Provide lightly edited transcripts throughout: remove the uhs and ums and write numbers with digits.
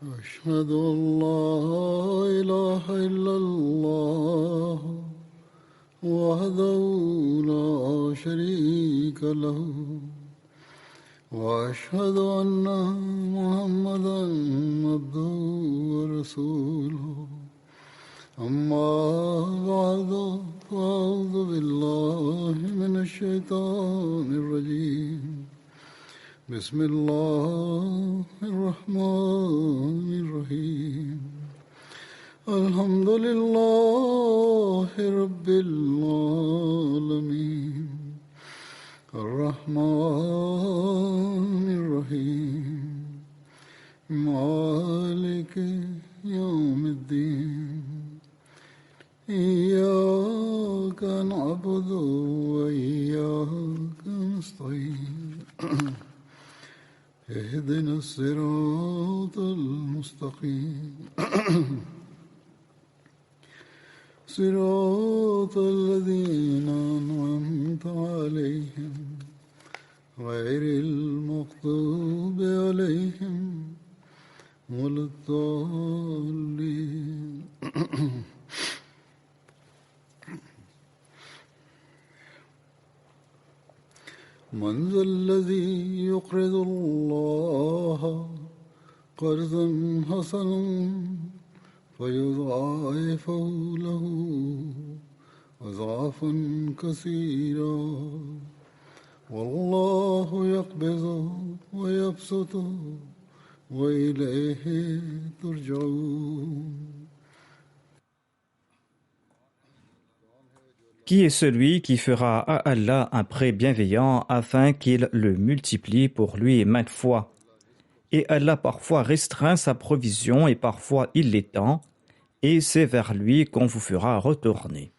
أشهد أن لا إله إلا الله وحده لا شريك له وأشهد أن محمدا عبده ورسوله أما بعد فأعوذ بالله من الشيطان الرجيم بسم الله الرحمن الرحيم الحمد لله رب العالمين الرحمن الرحيم مالك يوم الدين إياك نعبد وإياك نستعين اهدنا الصراط المستقيم صراط الذين أنعمت عليهم غير المغضوب عليهم ولا الضالين من ذا الذي يقرض الله قرضا حسنا فيضاعفه له أضعافا كثيرا والله يقبض ويبسط وإليه ترجعون. Qui est celui qui fera à Allah un prêt bienveillant afin qu'il le multiplie pour lui maintes fois? Et Allah parfois restreint sa provision et parfois il l'étend, et c'est vers lui qu'on vous fera retourner.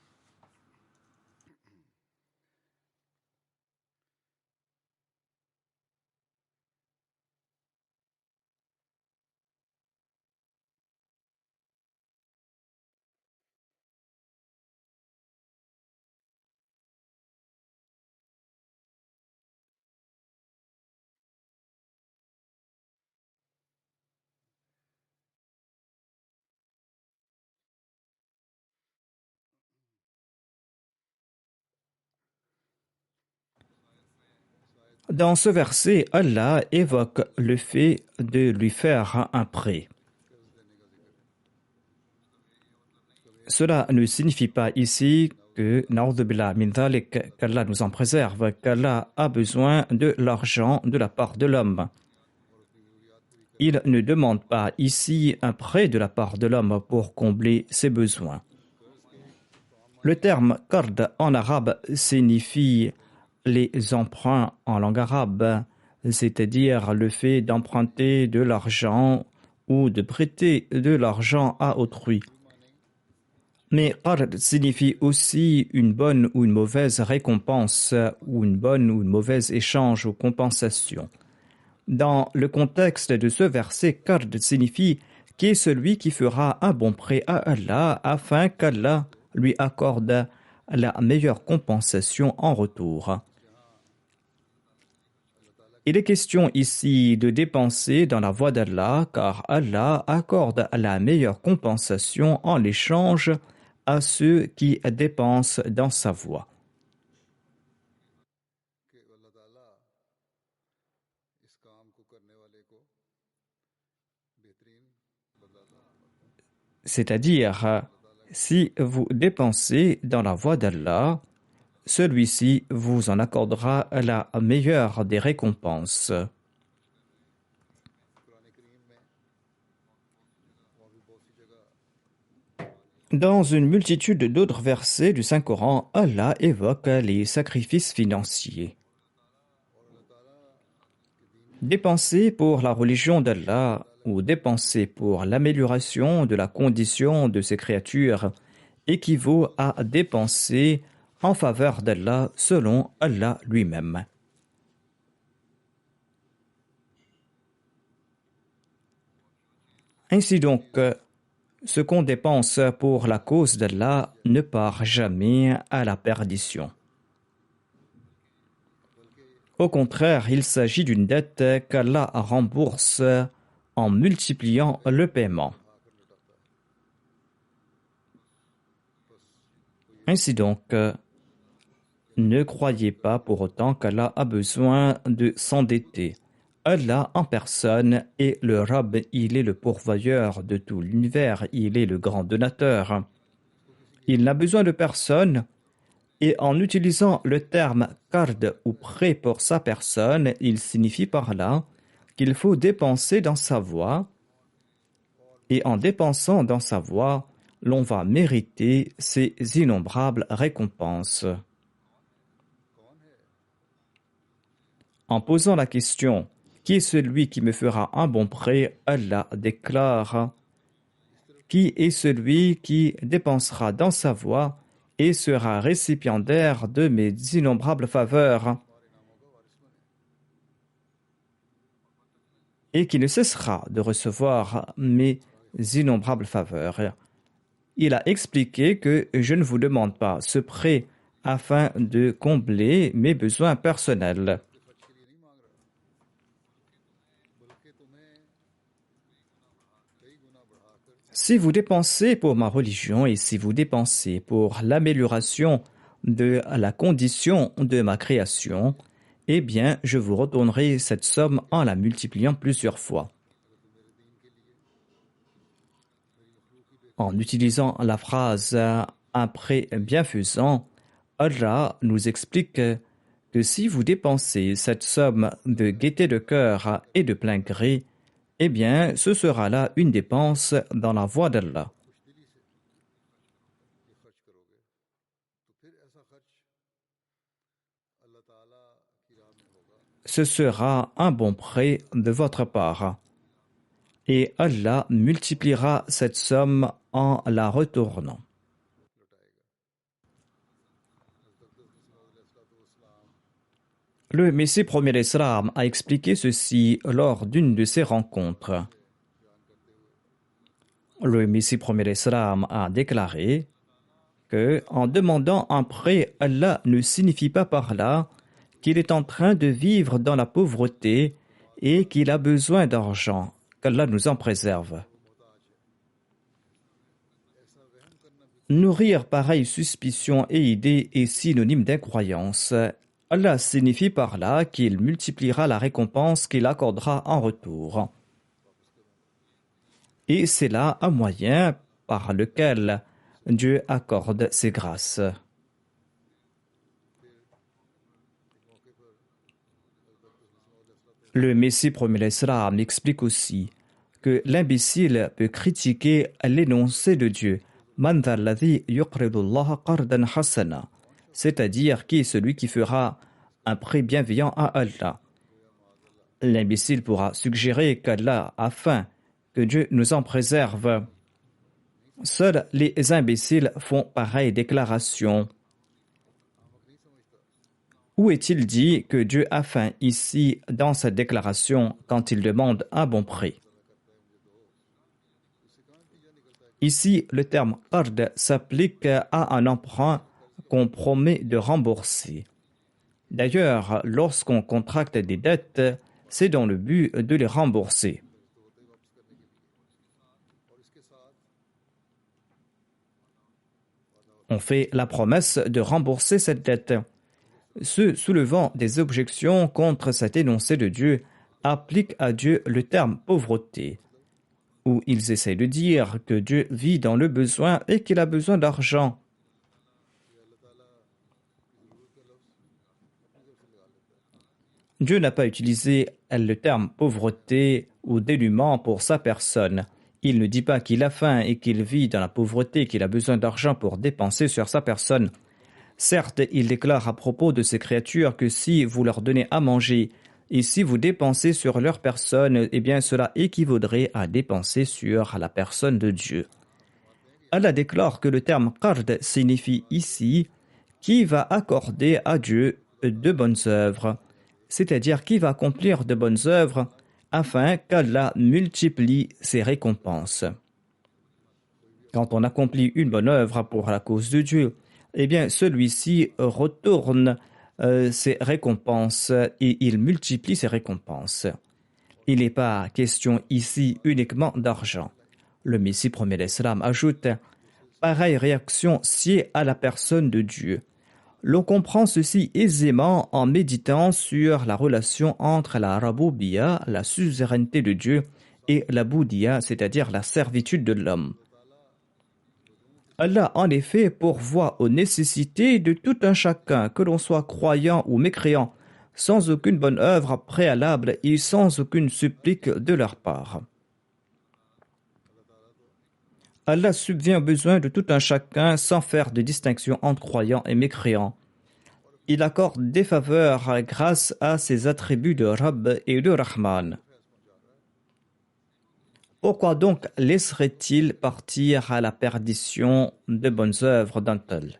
Dans ce verset, Allah évoque le fait de lui faire un prêt. Cela ne signifie pas ici que, na'udhu-billah min dhalik, qu'Allah nous en préserve, qu'Allah a besoin de l'argent de la part de l'homme. Il ne demande pas ici un prêt de la part de l'homme pour combler ses besoins. Le terme qard en arabe signifie les emprunts en langue arabe, c'est-à-dire le fait d'emprunter de l'argent ou de prêter de l'argent à autrui. Mais qard signifie aussi une bonne ou une mauvaise récompense ou une bonne ou une mauvaise échange ou compensation. Dans le contexte de ce verset, qard signifie qui est celui qui fera un bon prêt à Allah afin qu'Allah lui accorde la meilleure compensation en retour. Il est question ici de dépenser dans la voie d'Allah car Allah accorde la meilleure compensation en l'échange à ceux qui dépensent dans sa voie. C'est-à-dire, si vous dépensez dans la voie d'Allah, celui-ci vous en accordera la meilleure des récompenses. Dans une multitude d'autres versets du Saint-Coran, Allah évoque les sacrifices financiers. Dépenser pour la religion d'Allah ou dépenser pour l'amélioration de la condition de ses créatures équivaut à dépenser en faveur d'Allah selon Allah lui-même. Ainsi donc, ce qu'on dépense pour la cause d'Allah ne part jamais à la perdition. Au contraire, il s'agit d'une dette qu'Allah rembourse en multipliant le paiement. Ainsi donc, ne croyez pas pour autant qu'Allah a besoin de s'endetter. Allah en personne est le Rabb, il est le pourvoyeur de tout l'univers, il est le grand donateur. Il n'a besoin de personne et en utilisant le terme qard ou prêt pour sa personne, il signifie par là qu'il faut dépenser dans sa voie et en dépensant dans sa voie, l'on va mériter ces innombrables récompenses. En posant la question « Qui est celui qui me fera un bon prêt ?» Allah déclare « Qui est celui qui dépensera dans sa voie et sera récipiendaire de mes innombrables faveurs et qui ne cessera de recevoir mes innombrables faveurs. » Il a expliqué que je ne vous demande pas ce prêt afin de combler mes besoins personnels. Si vous dépensez pour ma religion et si vous dépensez pour l'amélioration de la condition de ma création, eh bien, je vous retournerai cette somme en la multipliant plusieurs fois. En utilisant la phrase « un prêt bienfaisant », Allah nous explique que si vous dépensez cette somme de gaieté de cœur et de plein gré, eh bien, ce sera là une dépense dans la voie d'Allah. Ce sera un bon prêt de votre part. Et Allah multipliera cette somme en la retournant. Le Messie premier d'Islam a expliqué ceci lors d'une de ses rencontres. Le Messie premier d'Islam a déclaré que, en demandant un prêt, Allah ne signifie pas par là qu'il est en train de vivre dans la pauvreté et qu'il a besoin d'argent, qu'Allah nous en préserve. Nourrir pareille suspicion et idée est synonyme d'incroyance. Allah signifie par là qu'il multipliera la récompense qu'il accordera en retour. Et c'est là un moyen par lequel Dieu accorde ses grâces. Le Messie premier d'Islam explique aussi que l'imbécile peut critiquer l'énoncé de Dieu, Man dha alladhi yuqridu Allah qardan hasana, c'est-à-dire qui est celui qui fera un prêt bienveillant à Allah. L'imbécile pourra suggérer qu'Allah a faim, que Dieu nous en préserve. Seuls les imbéciles font pareille déclaration. Où est-il dit que Dieu a faim ici dans cette déclaration quand il demande un bon prêt? Ici, le terme qard s'applique à un emprunt qu'on promet de rembourser. D'ailleurs, lorsqu'on contracte des dettes, c'est dans le but de les rembourser. On fait la promesse de rembourser cette dette. Ceux soulevant des objections contre cet énoncé de Dieu appliquent à Dieu le terme pauvreté, où ils essaient de dire que Dieu vit dans le besoin et qu'il a besoin d'argent. Dieu n'a pas utilisé le terme pauvreté ou dénuement pour sa personne. Il ne dit pas qu'il a faim et qu'il vit dans la pauvreté, qu'il a besoin d'argent pour dépenser sur sa personne. Certes, il déclare à propos de ces créatures que si vous leur donnez à manger et si vous dépensez sur leur personne, eh bien cela équivaudrait à dépenser sur la personne de Dieu. Allah déclare que le terme qard signifie ici qui va accorder à Dieu de bonnes œuvres, c'est-à-dire qui va accomplir de bonnes œuvres afin qu'Allah multiplie ses récompenses. Quand on accomplit une bonne œuvre pour la cause de Dieu, eh bien celui-ci retourne ses récompenses et il multiplie ses récompenses. Il n'est pas question ici uniquement d'argent. Le Messie premier l'Islam ajoute « Pareille réaction sied à la personne de Dieu. L'on comprend ceci aisément en méditant sur la relation entre la Rabubiyya, la suzeraineté de Dieu, et la Boudiyya, c'est-à-dire la servitude de l'homme. Allah, en effet, pourvoit aux nécessités de tout un chacun, que l'on soit croyant ou mécréant, sans aucune bonne œuvre préalable et sans aucune supplique de leur part. Allah subvient aux besoins de tout un chacun sans faire de distinction entre croyants et mécréants. Il accorde des faveurs grâce à ses attributs de Rabb et de Rahman. Pourquoi donc laisserait-il partir à la perdition de bonnes œuvres d'un tel?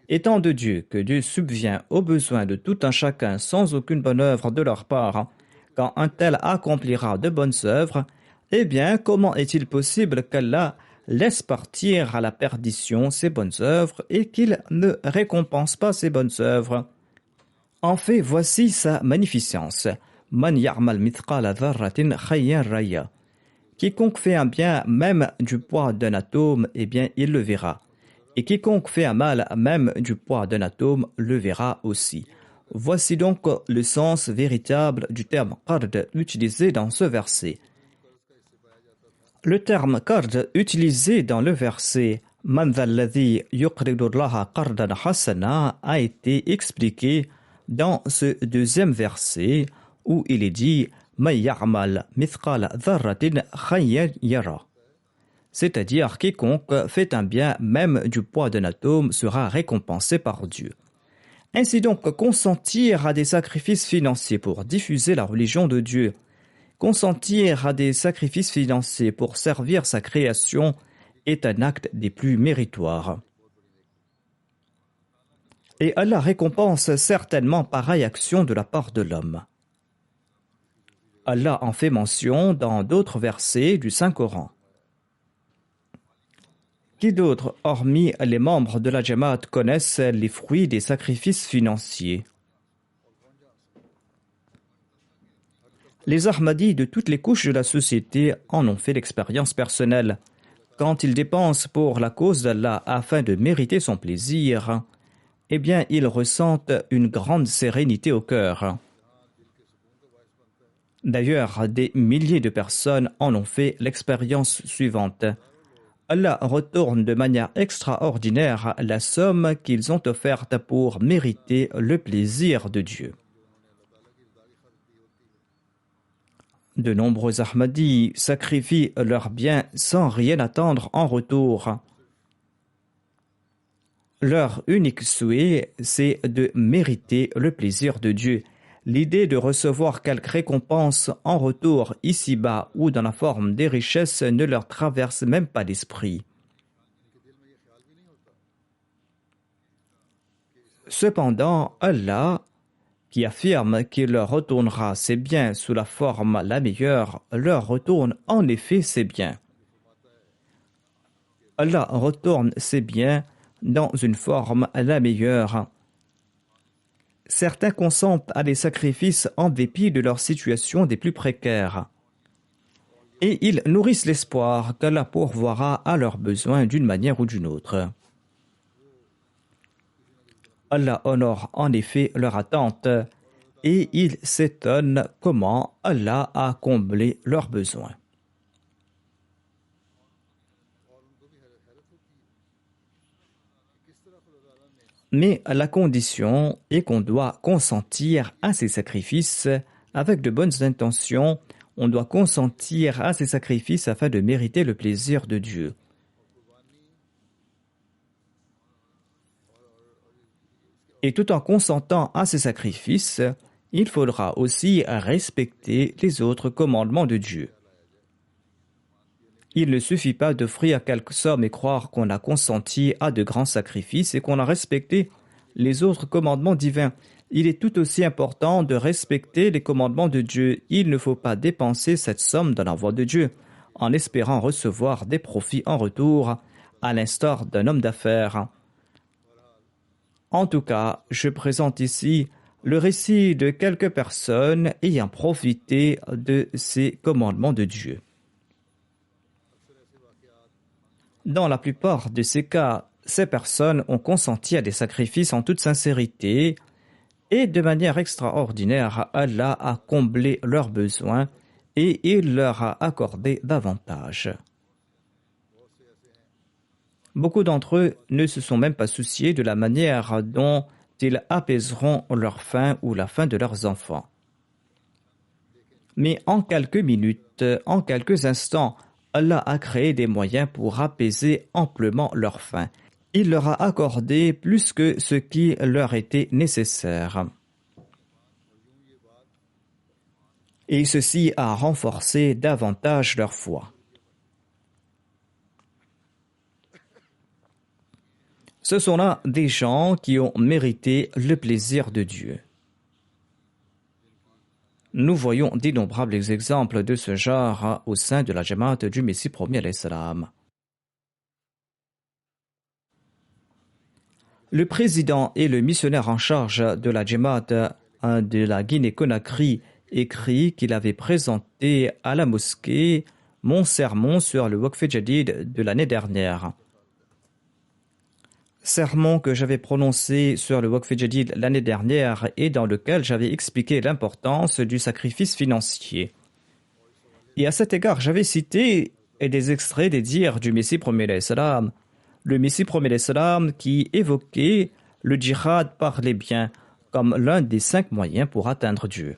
Étant de Dieu que Dieu subvient aux besoins de tout un chacun sans aucune bonne œuvre de leur part, quand un tel accomplira de bonnes œuvres, eh bien, comment est-il possible qu'Allah laisse partir à la perdition ses bonnes œuvres et qu'il ne récompense pas ses bonnes œuvres? En fait, voici sa magnificence. Man ya'mal mithqala dharratin khayran raya. Quiconque fait un bien, même du poids d'un atome, eh bien, il le verra. Et quiconque fait un mal, même du poids d'un atome, le verra aussi. Voici donc le sens véritable du terme qard utilisé dans ce verset. Le terme qard utilisé dans le verset Man dhalladhi yuqridu Allaha qardan hasana a été expliqué dans ce deuxième verset où il est dit Man ya'mal mithqala dharratin khayran yara. C'est-à-dire quiconque fait un bien même du poids d'un atome sera récompensé par Dieu. Ainsi donc, consentir à des sacrifices financiers pour diffuser la religion de Dieu, consentir à des sacrifices financiers pour servir sa création est un acte des plus méritoires. Et Allah récompense certainement pareille action de la part de l'homme. Allah en fait mention dans d'autres versets du Saint-Coran. Qui d'autre, hormis les membres de la Jamaat, connaissent les fruits des sacrifices financiers? Les Ahmadis de toutes les couches de la société en ont fait l'expérience personnelle. Quand ils dépensent pour la cause d'Allah afin de mériter son plaisir, eh bien, ils ressentent une grande sérénité au cœur. D'ailleurs, des milliers de personnes en ont fait l'expérience suivante. Allah retourne de manière extraordinaire la somme qu'ils ont offerte pour mériter le plaisir de Dieu. De nombreux Ahmadis sacrifient leurs biens sans rien attendre en retour. Leur unique souhait, c'est de mériter le plaisir de Dieu. L'idée de recevoir quelque récompense en retour ici-bas ou dans la forme des richesses ne leur traverse même pas l'esprit. Cependant, Allah, qui affirme qu'il leur retournera ses biens sous la forme la meilleure, leur retourne en effet ses biens. Allah retourne ses biens dans une forme la meilleure. Certains consentent à des sacrifices en dépit de leur situation des plus précaires. Et ils nourrissent l'espoir qu'Allah pourvoira à leurs besoins d'une manière ou d'une autre. Allah honore en effet leur attente et ils s'étonnent comment Allah a comblé leurs besoins. Mais la condition est qu'on doit consentir à ces sacrifices avec de bonnes intentions. On doit consentir à ces sacrifices afin de mériter le plaisir de Dieu. Et tout en consentant à ces sacrifices, il faudra aussi respecter les autres commandements de Dieu. Il ne suffit pas d'offrir quelque somme et croire qu'on a consenti à de grands sacrifices et qu'on a respecté les autres commandements divins. Il est tout aussi important de respecter les commandements de Dieu. Il ne faut pas dépenser cette somme dans la voie de Dieu en espérant recevoir des profits en retour, à l'instar d'un homme d'affaires. En tout cas, je présente ici le récit de quelques personnes ayant profité de ces commandements de Dieu. Dans la plupart de ces cas, ces personnes ont consenti à des sacrifices en toute sincérité et de manière extraordinaire, Allah a comblé leurs besoins et il leur a accordé davantage. Beaucoup d'entre eux ne se sont même pas souciés de la manière dont ils apaiseront leur faim ou la faim de leurs enfants. Mais en quelques minutes, en quelques instants, Allah a créé des moyens pour apaiser amplement leur faim. Il leur a accordé plus que ce qui leur était nécessaire. Et ceci a renforcé davantage leur foi. Ce sont là des gens qui ont mérité le plaisir de Dieu. Nous voyons d'innombrables exemples de ce genre au sein de la Jamaat du Messie premier alayhi salam. Le président et le missionnaire en charge de la Jamaat de la Guinée-Conakry écrit qu'il avait présenté à la mosquée mon sermon sur le Waqf Jadid de l'année dernière. Sermon que j'avais prononcé sur le Waqf Jadid l'année dernière et dans lequel j'avais expliqué l'importance du sacrifice financier. Et à cet égard, j'avais cité des extraits des dires du Messie premier alayhi salam, le Messie premier alayhi salam qui évoquait le djihad par les biens comme l'un des 5 moyens pour atteindre Dieu.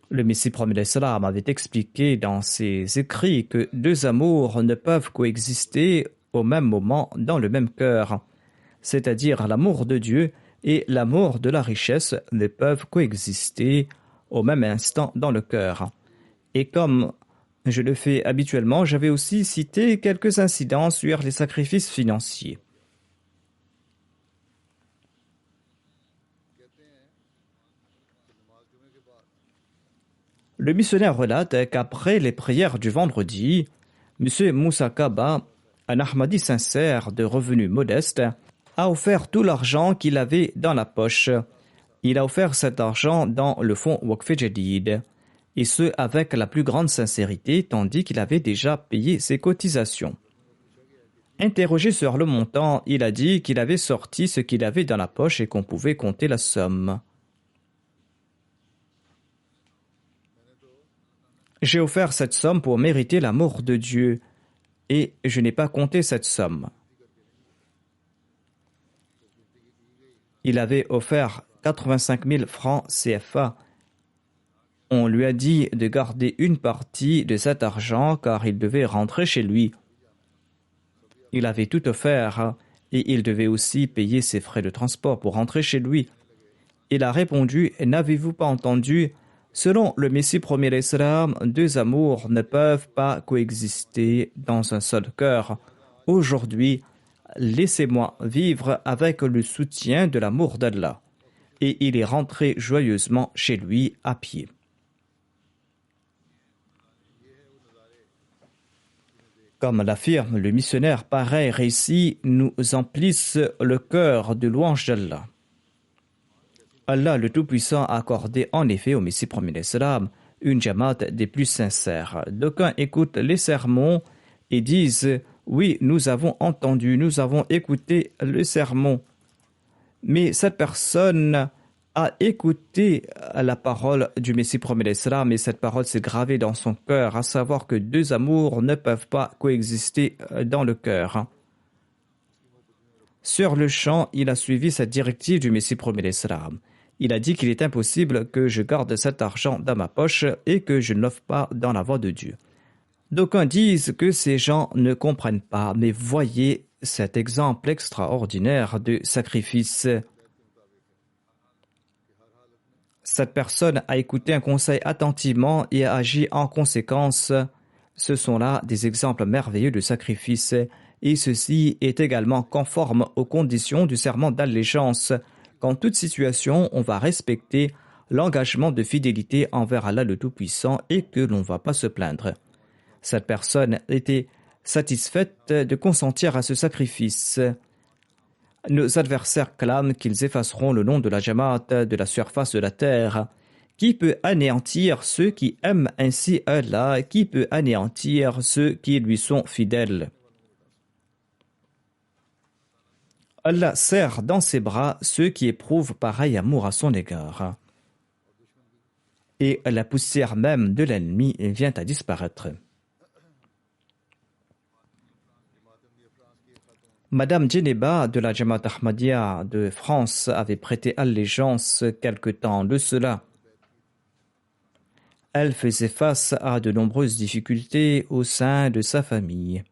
Le Messie premier alayhi salam avait expliqué dans ses écrits que 2 amours ne peuvent coexister au même moment dans le même cœur, c'est-à-dire l'amour de Dieu et l'amour de la richesse ne peuvent coexister au même instant dans le cœur. Et comme je le fais habituellement, j'avais aussi cité quelques incidents sur les sacrifices financiers. Le missionnaire relate qu'après les prières du vendredi, M. Moussa Kaba, un Ahmadi sincère de revenus modestes, a offert tout l'argent qu'il avait dans la poche. Il a offert cet argent dans le fonds Waqf Jadid, et ce avec la plus grande sincérité, tandis qu'il avait déjà payé ses cotisations. Interrogé sur le montant, il a dit qu'il avait sorti ce qu'il avait dans la poche et qu'on pouvait compter la somme. J'ai offert cette somme pour mériter l'amour de Dieu, et je n'ai pas compté cette somme. Il avait offert 85 000 francs CFA. On lui a dit de garder une partie de cet argent car il devait rentrer chez lui. Il avait tout offert et il devait aussi payer ses frais de transport pour rentrer chez lui. Il a répondu « N'avez-vous pas entendu ? Selon le Messie premier alayhi salam, 2 amours ne peuvent pas coexister dans un seul cœur. Aujourd'hui, laissez-moi vivre avec le soutien de l'amour d'Allah. » Et il est rentré joyeusement chez lui à pied. Comme l'affirme le missionnaire, pareil récit nous emplissent le cœur de louange d'Allah. Allah le Tout-Puissant a accordé en effet au Messie premier alayhi salam une jamaat des plus sincères. D'aucuns écoutent les sermons et disent « Oui, nous avons entendu, nous avons écouté le sermon. » Mais cette personne a écouté la parole du Messie premier alayhi salam et cette parole s'est gravée dans son cœur, à savoir que 2 amours ne peuvent pas coexister dans le cœur. Sur le champ, il a suivi cette directive du Messie premier alayhi salam. Il a dit qu'il est impossible que je garde cet argent dans ma poche et que je ne l'offre pas dans la voie de Dieu. D'aucuns disent que ces gens ne comprennent pas, mais voyez cet exemple extraordinaire de sacrifice. Cette personne a écouté un conseil attentivement et a agi en conséquence. Ce sont là des exemples merveilleux de sacrifice et ceci est également conforme aux conditions du serment d'allégeance. Qu'en toute situation, on va respecter l'engagement de fidélité envers Allah le Tout-Puissant et que l'on ne va pas se plaindre. Cette personne était satisfaite de consentir à ce sacrifice. Nos adversaires clament qu'ils effaceront le nom de la Jamaat de la surface de la terre. Qui peut anéantir ceux qui aiment ainsi Allah? Qui peut anéantir ceux qui lui sont fidèles? Allah serre dans ses bras ceux qui éprouvent pareil amour à son égard. Et la poussière même de l'ennemi vient à disparaître. Madame Djeneba de la Jamaat Ahmadiyya de France avait prêté allégeance quelque temps de cela. Elle faisait face à de nombreuses difficultés au sein de sa famille.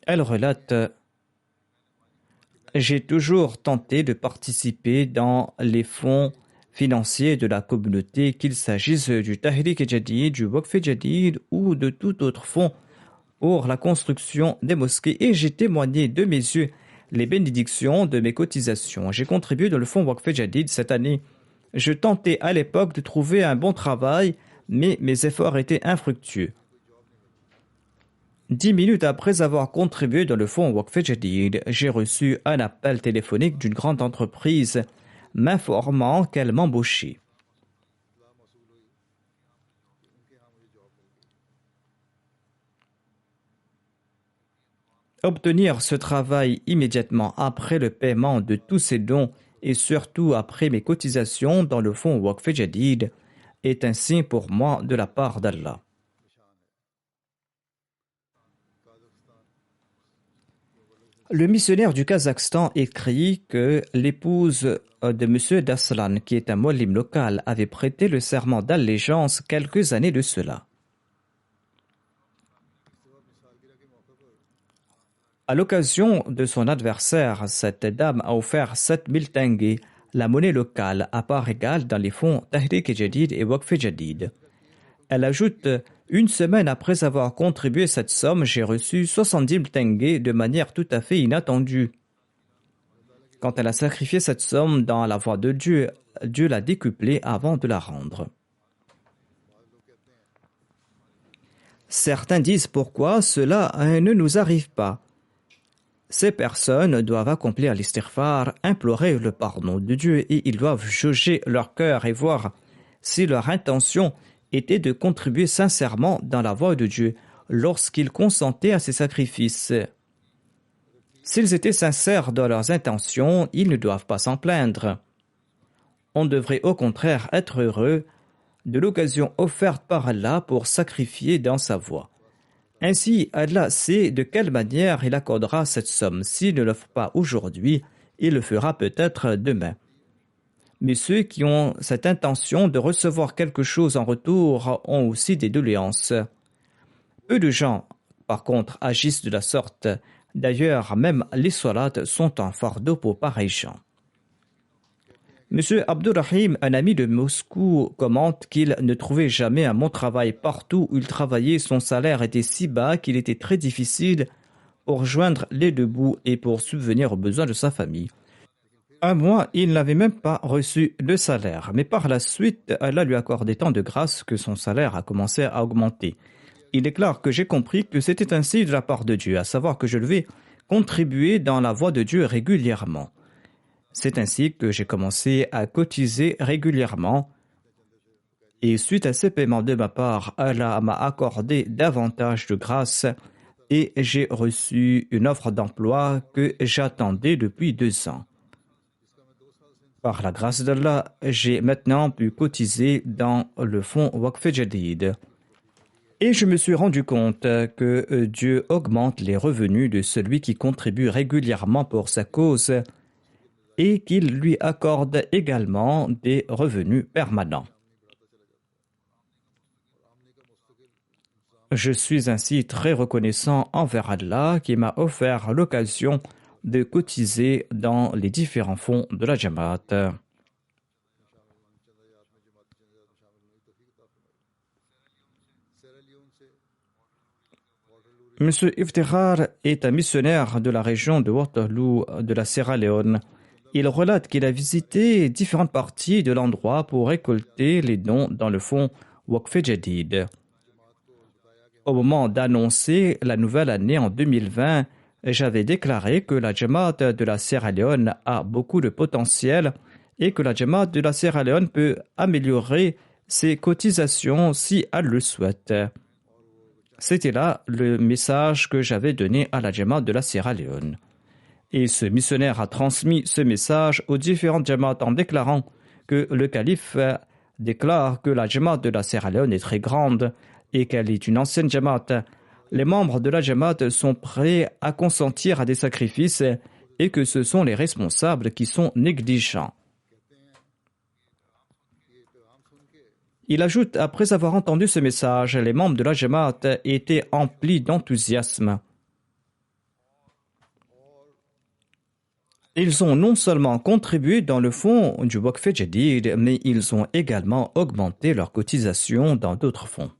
Elle relate: « J'ai toujours tenté de participer dans les fonds financiers de la communauté, qu'il s'agisse du Tahrik Jadid, du Waqf Jadid ou de tout autre fonds pour la construction des mosquées, et j'ai témoigné de mes yeux les bénédictions de mes cotisations. J'ai contribué dans le fonds Waqf Jadid cette année. Je tentais à l'époque de trouver un bon travail, mais mes efforts étaient infructueux. 10 minutes après avoir contribué dans le fonds Waqf Jadid, j'ai reçu un appel téléphonique d'une grande entreprise m'informant qu'elle m'embauchait. Obtenir ce travail immédiatement après le paiement de tous ces dons et surtout après mes cotisations dans le fonds Waqf Jadid est un signe pour moi de la part d'Allah. Le missionnaire du Kazakhstan écrit que l'épouse de M. Daslan, qui est un muallim local, avait prêté le serment d'allégeance quelques années de cela. À l'occasion de son adversaire, cette dame a offert 7000 tenge, la monnaie locale, à part égale dans les fonds Tahrik Jadid et Waqf Jadid. Elle ajoute: une semaine après avoir contribué cette somme, j'ai reçu 70 000 tenge de manière tout à fait inattendue. Quand elle a sacrifié cette somme dans la voie de Dieu, Dieu l'a décuplée avant de la rendre. Certains disent pourquoi cela ne nous arrive pas. Ces personnes doivent accomplir l'istighfar, implorer le pardon de Dieu, et ils doivent jauger leur cœur et voir si leur intention était de contribuer sincèrement dans la voie de Dieu lorsqu'ils consentaient à ces sacrifices. S'ils étaient sincères dans leurs intentions, ils ne doivent pas s'en plaindre. On devrait au contraire être heureux de l'occasion offerte par Allah pour sacrifier dans sa voie. Ainsi, Allah sait de quelle manière il accordera cette somme. S'il ne l'offre pas aujourd'hui, il le fera peut-être demain. Mais ceux qui ont cette intention de recevoir quelque chose en retour ont aussi des doléances. Peu de gens, par contre, agissent de la sorte. D'ailleurs, même les salats sont un fardeau pour pareils gens. M. Abdurrahim, un ami de Moscou, commente qu'il ne trouvait jamais un bon travail. Partout où il travaillait, son salaire était si bas qu'il était très difficile pour joindre les deux bouts et pour subvenir aux besoins de sa famille. Un mois, il n'avait même pas reçu de salaire, mais par la suite, Allah lui a accordé tant de grâce que son salaire a commencé à augmenter. Il déclare que j'ai compris que c'était un signe de la part de Dieu, à savoir que je devais contribuer dans la voie de Dieu régulièrement. C'est ainsi que j'ai commencé à cotiser régulièrement. Et suite à ces paiements de ma part, Allah m'a accordé davantage de grâce et j'ai reçu une offre d'emploi que j'attendais depuis 2 ans. Par la grâce d'Allah, j'ai maintenant pu cotiser dans le fonds Waqf Jadid. Et je me suis rendu compte que Dieu augmente les revenus de celui qui contribue régulièrement pour sa cause et qu'il lui accorde également des revenus permanents. Je suis ainsi très reconnaissant envers Allah qui m'a offert l'occasion de cotiser dans les différents fonds de la Jamaat. M. Iftikhar est un missionnaire de la région de Waterloo de la Sierra Leone. Il relate qu'il a visité différentes parties de l'endroit pour récolter les dons dans le fonds Waqf Jadid. Au moment d'annoncer la nouvelle année en 2020, j'avais déclaré que la Jamaat de la Sierra Leone a beaucoup de potentiel et que la Jamaat de la Sierra Leone peut améliorer ses cotisations si elle le souhaite. C'était là le message que j'avais donné à la Jamaat de la Sierra Leone. Et ce missionnaire a transmis ce message aux différentes Jamaat en déclarant que le calife déclare que la Jamaat de la Sierra Leone est très grande et qu'elle est une ancienne Jamaat. Les membres de la Jamaat sont prêts à consentir à des sacrifices et que ce sont les responsables qui sont négligents. Il ajoute, après avoir entendu ce message, les membres de la Jamaat étaient emplis d'enthousiasme. Ils ont non seulement contribué dans le fonds du Waqf Jadid, mais ils ont également augmenté leurs cotisations dans d'autres fonds.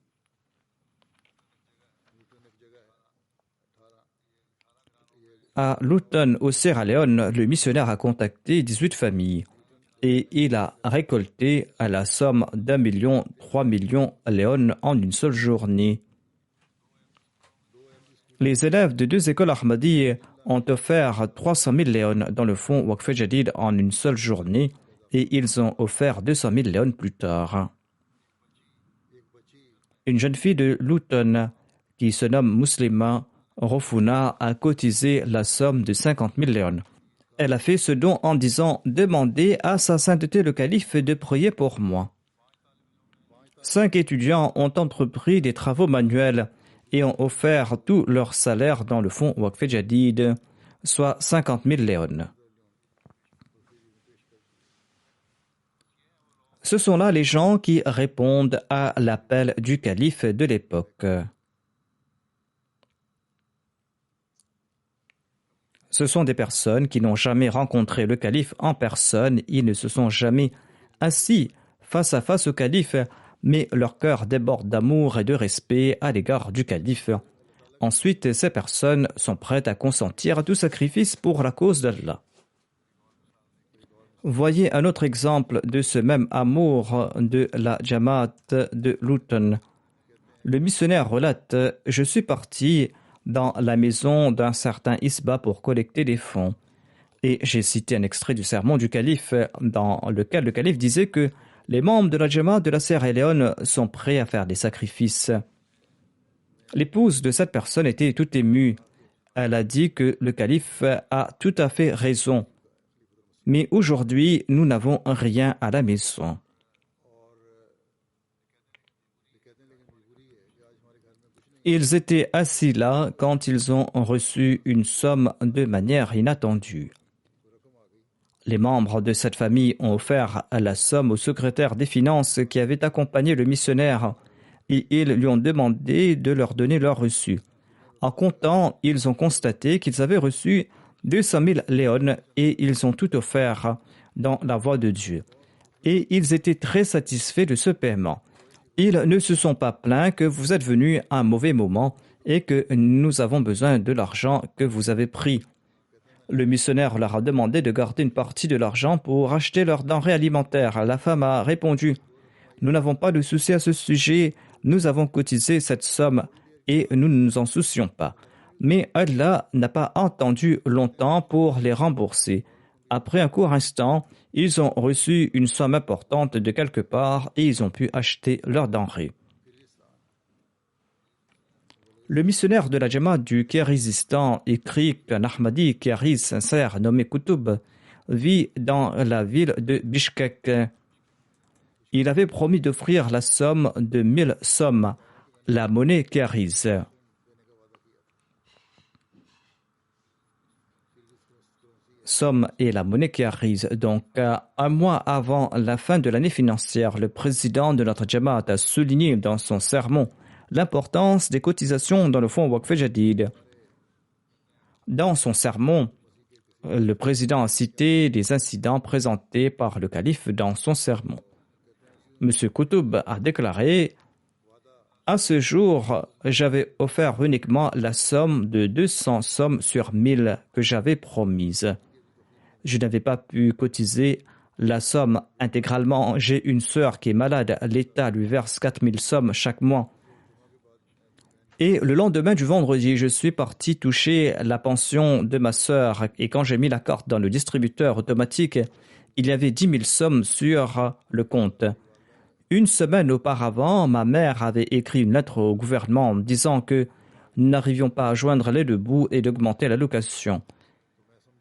À Luton, au Sierra Leone, le missionnaire a contacté 18 familles et il a récolté à la somme d'1 million, 3 millions léon en une seule journée. Les élèves de 2 écoles Ahmadi ont offert 300 000 léon dans le fonds Waqf Jadid en une seule journée et ils ont offert 200 000 léon plus tard. Une jeune fille de Luton qui se nomme Muslima Rofuna a cotisé la somme de 50 000 léon. Elle a fait ce don en disant « Demandez à sa sainteté le calife de prier pour moi ». 5 étudiants ont entrepris des travaux manuels et ont offert tout leur salaire dans le fonds Waqf Jadid, soit 50 000 léon. Ce sont là les gens qui répondent à l'appel du calife de l'époque. Ce sont des personnes qui n'ont jamais rencontré le calife en personne, ils ne se sont jamais assis face à face au calife, mais leur cœur déborde d'amour et de respect à l'égard du calife. Ensuite, ces personnes sont prêtes à consentir à tout sacrifice pour la cause d'Allah. Voyez un autre exemple de ce même amour de la Jamaat de Luton. Le missionnaire relate « Je suis parti dans la maison d'un certain Isba pour collecter des fonds. » Et j'ai cité un extrait du sermon du calife dans lequel le calife disait que les membres de la Jamaat de la Sierra Leone sont prêts à faire des sacrifices. L'épouse de cette personne était tout émue. Elle a dit que le calife a tout à fait raison. Mais aujourd'hui, nous n'avons rien à la maison. Ils étaient assis là quand ils ont reçu une somme de manière inattendue. Les membres de cette famille ont offert la somme au secrétaire des finances qui avait accompagné le missionnaire et ils lui ont demandé de leur donner leur reçu. En comptant, ils ont constaté qu'ils avaient reçu 200 000 léon et ils ont tout offert dans la voie de Dieu. Et ils étaient très satisfaits de ce paiement. Ils ne se sont pas plaints que vous êtes venus à un mauvais moment et que nous avons besoin de l'argent que vous avez pris. Le missionnaire leur a demandé de garder une partie de l'argent pour acheter leurs denrées alimentaires. La femme a répondu « Nous n'avons pas de souci à ce sujet, nous avons cotisé cette somme et nous ne nous en soucions pas. » Mais Allah n'a pas entendu longtemps pour les rembourser. Après un court instant, ils ont reçu une somme importante de quelque part et ils ont pu acheter leurs denrées. Le missionnaire de la Jamaat du Kirghizistan écrit qu'un Ahmadi Kirghiz sincère nommé Koutoub vit dans la ville de Bishkek. Il avait promis d'offrir la somme de 1000 sommes, la monnaie kirghize. Somme et la monnaie kirghize. Donc, un mois avant la fin de l'année financière, le président de notre Jamaat a souligné dans son sermon l'importance des cotisations dans le fonds Waqf Jadid. Dans son sermon, le président a cité des incidents présentés par le calife dans son sermon. M. Koutoub a déclaré « À ce jour, j'avais offert uniquement la somme de 200 sommes sur 1000 que j'avais promise. Je n'avais pas pu cotiser la somme intégralement. J'ai une sœur qui est malade. L'État lui verse 4000 sommes chaque mois. Et le lendemain du vendredi, je suis parti toucher la pension de ma sœur. Et quand j'ai mis la carte dans le distributeur automatique, il y avait 10 000 sommes sur le compte. Une semaine auparavant, ma mère avait écrit une lettre au gouvernement disant que nous n'arrivions pas à joindre les deux bouts et d'augmenter l'allocation.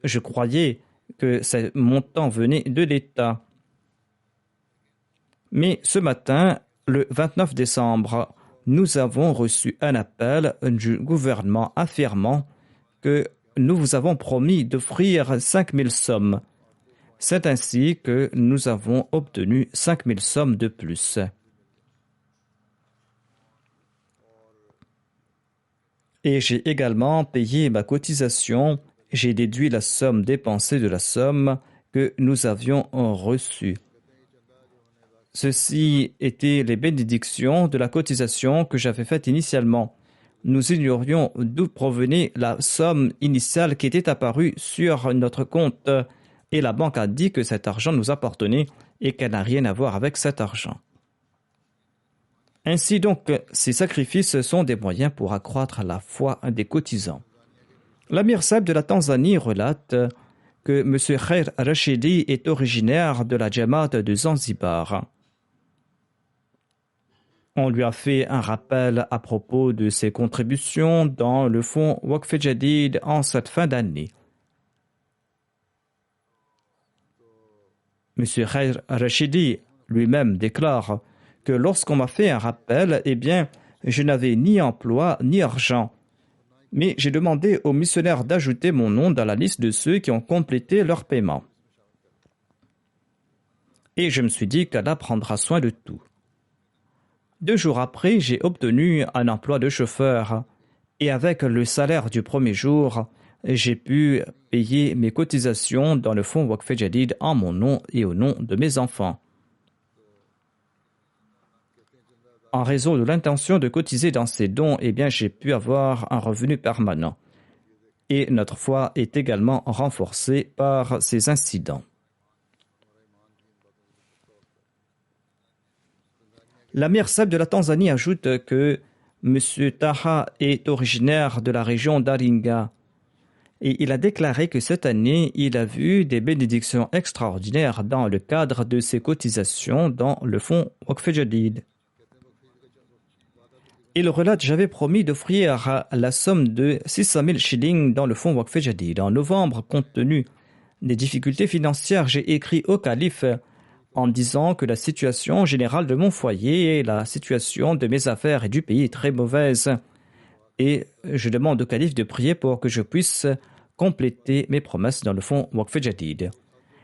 Je croyais que ce montant venait de l'État. Mais ce matin, le 29 décembre, nous avons reçu un appel du gouvernement affirmant que nous vous avons promis d'offrir 5 000 sommes. C'est ainsi que nous avons obtenu 5 000 sommes de plus. Et j'ai également payé ma cotisation. J'ai déduit la somme dépensée de la somme que nous avions reçue. Ceci étaient les bénédictions de la cotisation que j'avais faite initialement. Nous ignorions d'où provenait la somme initiale qui était apparue sur notre compte et la banque a dit que cet argent nous appartenait et qu'elle n'a rien à voir avec cet argent. Ainsi donc, ces sacrifices sont des moyens pour accroître la foi des cotisants. L'Amir Sahib de la Tanzanie relate que M. Khair Rashidi est originaire de la Jamaat de Zanzibar. On lui a fait un rappel à propos de ses contributions dans le fonds Waqf Jadid en cette fin d'année. M. Khair Rashidi lui-même déclare que lorsqu'on m'a fait un rappel, je n'avais ni emploi ni argent. Mais j'ai demandé aux missionnaires d'ajouter mon nom dans la liste de ceux qui ont complété leur paiement. Et je me suis dit qu'Allah prendra soin de tout. 2 jours après, j'ai obtenu un emploi de chauffeur et avec le salaire du premier jour, j'ai pu payer mes cotisations dans le fonds Waqf Jadid en mon nom et au nom de mes enfants. En raison de l'intention de cotiser dans ces dons, j'ai pu avoir un revenu permanent. Et notre foi est également renforcée par ces incidents. L'Amir Sahib de la Tanzanie ajoute que M. Taha est originaire de la région d'Aringa et il a déclaré que cette année, il a vu des bénédictions extraordinaires dans le cadre de ses cotisations dans le fonds Waqf Jadid. Il relate: j'avais promis d'offrir la somme de 600 000 shillings dans le fonds Waqf Jadid. En novembre, compte tenu des difficultés financières, j'ai écrit au calife en disant que la situation générale de mon foyer et la situation de mes affaires et du pays est très mauvaise. Et je demande au calife de prier pour que je puisse compléter mes promesses dans le fonds Waqf Jadid.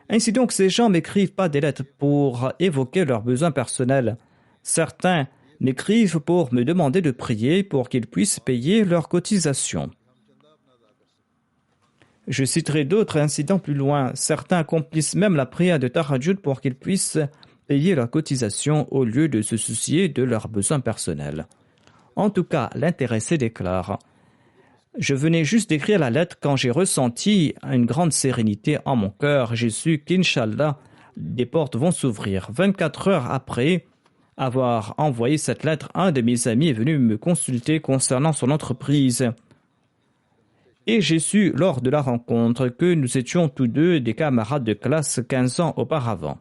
Ainsi donc, ces gens m'écrivent pas des lettres pour évoquer leurs besoins personnels. Certains m'écrivent pour me demander de prier pour qu'ils puissent payer leurs cotisations. Je citerai d'autres incidents plus loin. Certains accomplissent même la prière de Tahajjud pour qu'ils puissent payer leurs cotisations au lieu de se soucier de leurs besoins personnels. En tout cas, l'intéressé déclare: je venais juste d'écrire la lettre quand j'ai ressenti une grande sérénité en mon cœur. J'ai su qu'Inch'Allah, des portes vont s'ouvrir. 24 heures après avoir envoyé cette lettre, un de mes amis est venu me consulter concernant son entreprise. Et j'ai su lors de la rencontre que nous étions tous deux des camarades de classe 15 ans auparavant.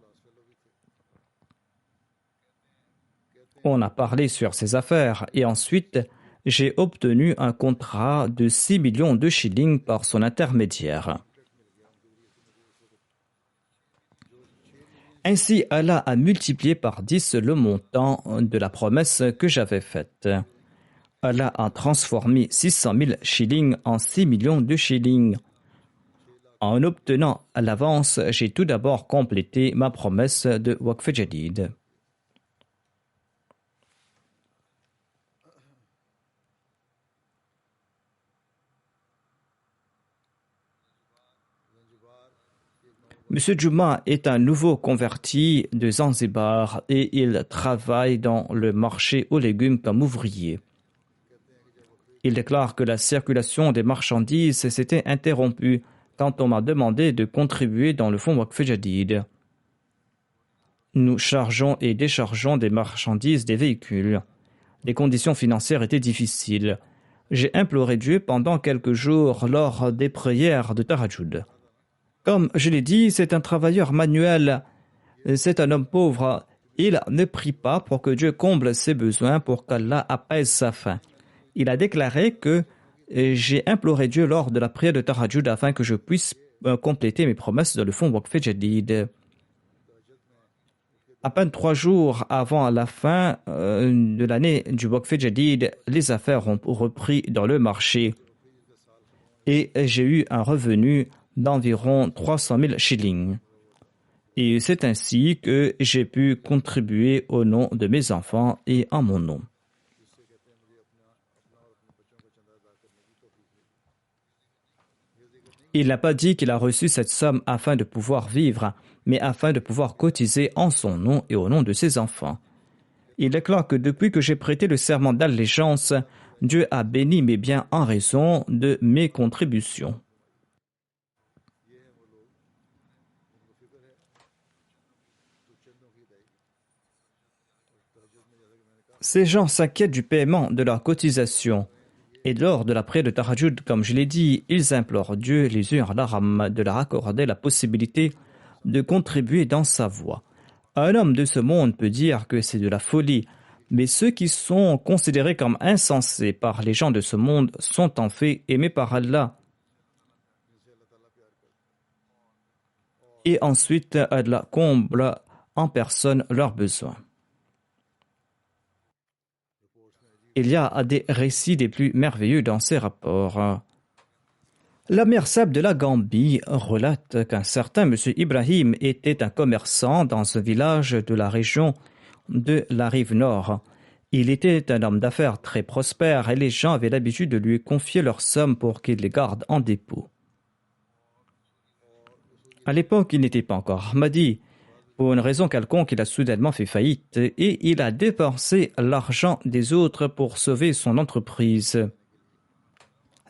On a parlé sur ses affaires et ensuite j'ai obtenu un contrat de 6 millions de shillings par son intermédiaire. Ainsi, Allah a multiplié par 10 le montant de la promesse que j'avais faite. Allah a transformé 600 000 shillings en 6 millions de shillings. En obtenant l'avance, j'ai tout d'abord complété ma promesse de Waqf Jadid. M. Juma est un nouveau converti de Zanzibar et il travaille dans le marché aux légumes comme ouvrier. Il déclare que la circulation des marchandises s'était interrompue quand on m'a demandé de contribuer dans le fonds Waqf Jadid. Nous chargeons et déchargeons des marchandises des véhicules. Les conditions financières étaient difficiles. J'ai imploré Dieu pendant quelques jours lors des prières de Tahajjud. Comme je l'ai dit, c'est un travailleur manuel, c'est un homme pauvre. Il ne prie pas pour que Dieu comble ses besoins, pour qu'Allah apaise sa faim. Il a déclaré que j'ai imploré Dieu lors de la prière de Tahajjud afin que je puisse compléter mes promesses dans le fonds Waqf Jadid. À peine 3 jours avant la fin de l'année du Waqf Jadid, les affaires ont repris dans le marché et j'ai eu un revenu d'environ 300 000 shillings. Et c'est ainsi que j'ai pu contribuer au nom de mes enfants et en mon nom. Il n'a pas dit qu'il a reçu cette somme afin de pouvoir vivre, mais afin de pouvoir cotiser en son nom et au nom de ses enfants. Il déclare que depuis que j'ai prêté le serment d'allégeance, Dieu a béni mes biens en raison de mes contributions. Ces gens s'inquiètent du paiement de leurs cotisations. Et lors de la prière de Tahajjud, comme je l'ai dit, ils implorent Dieu, les yeux en larmes, de leur accorder la possibilité de contribuer dans sa voie. Un homme de ce monde peut dire que c'est de la folie, mais ceux qui sont considérés comme insensés par les gens de ce monde sont en fait aimés par Allah. Et ensuite, Allah comble en personne leurs besoins. Il y a des récits des plus merveilleux dans ces rapports. La mère Sab de la Gambie relate qu'un certain monsieur Ibrahim était un commerçant dans un village de la région de la rive nord. Il était un homme d'affaires très prospère et les gens avaient l'habitude de lui confier leurs sommes pour qu'il les garde en dépôt. À l'époque, il n'était pas encore Ahmadi. Pour une raison quelconque, il a soudainement fait faillite et il a dépensé l'argent des autres pour sauver son entreprise.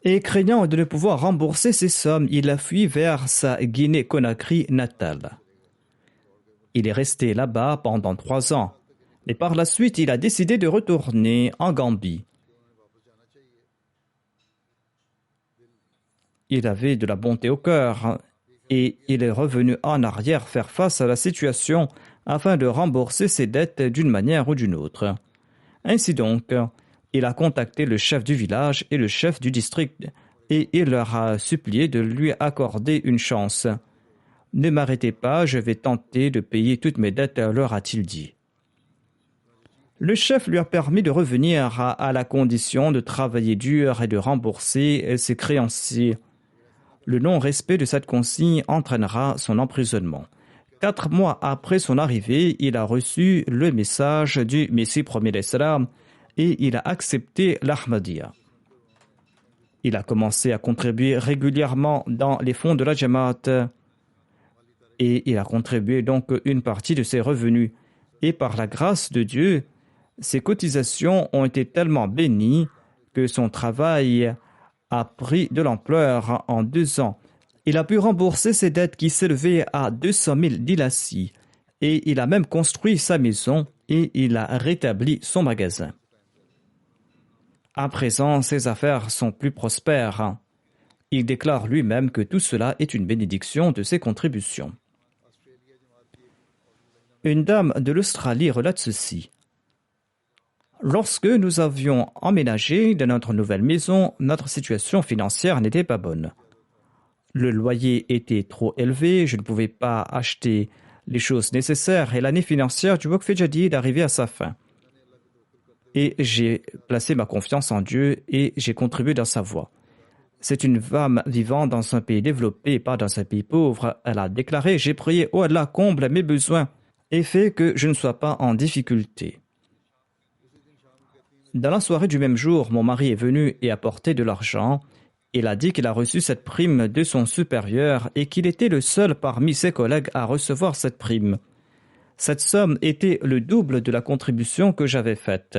Et craignant de ne pouvoir rembourser ses sommes, il a fui vers sa Guinée-Conakry natale. Il est resté là-bas pendant 3 ans. Mais par la suite, il a décidé de retourner en Gambie. Il avait de la bonté au cœur et il est revenu en arrière faire face à la situation afin de rembourser ses dettes d'une manière ou d'une autre. Ainsi donc, il a contacté le chef du village et le chef du district et il leur a supplié de lui accorder une chance. « Ne m'arrêtez pas, je vais tenter de payer toutes mes dettes, leur a-t-il dit. Le chef lui a permis de revenir à la condition de travailler dur et de rembourser ses créanciers. Le non-respect de cette consigne entraînera son emprisonnement. 4 mois après son arrivée, il a reçu le message du Messie premier d'Islam et il a accepté l'Ahmadiyya. Il a commencé à contribuer régulièrement dans les fonds de la Jamaat et il a contribué donc une partie de ses revenus. Et par la grâce de Dieu, ses cotisations ont été tellement bénies que son travail a pris de l'ampleur en 2 ans. Il a pu rembourser ses dettes qui s'élevaient à 200 000 dilassis et il a même construit sa maison et il a rétabli son magasin. À présent, ses affaires sont plus prospères. Il déclare lui-même que tout cela est une bénédiction de ses contributions. Une dame de l'Australie relate ceci. Lorsque nous avions emménagé dans notre nouvelle maison, notre situation financière n'était pas bonne. Le loyer était trop élevé, je ne pouvais pas acheter les choses nécessaires et l'année financière du Waqf Jadid arrivait à sa fin. Et j'ai placé ma confiance en Dieu et j'ai contribué dans sa voie. C'est une femme vivant dans un pays développé et pas dans un pays pauvre. Elle a déclaré « J'ai prié, oh Allah, comble mes besoins et fait que je ne sois pas en difficulté. » Dans la soirée du même jour, mon mari est venu et a apporté de l'argent. Il a dit qu'il a reçu cette prime de son supérieur et qu'il était le seul parmi ses collègues à recevoir cette prime. Cette somme était le double de la contribution que j'avais faite.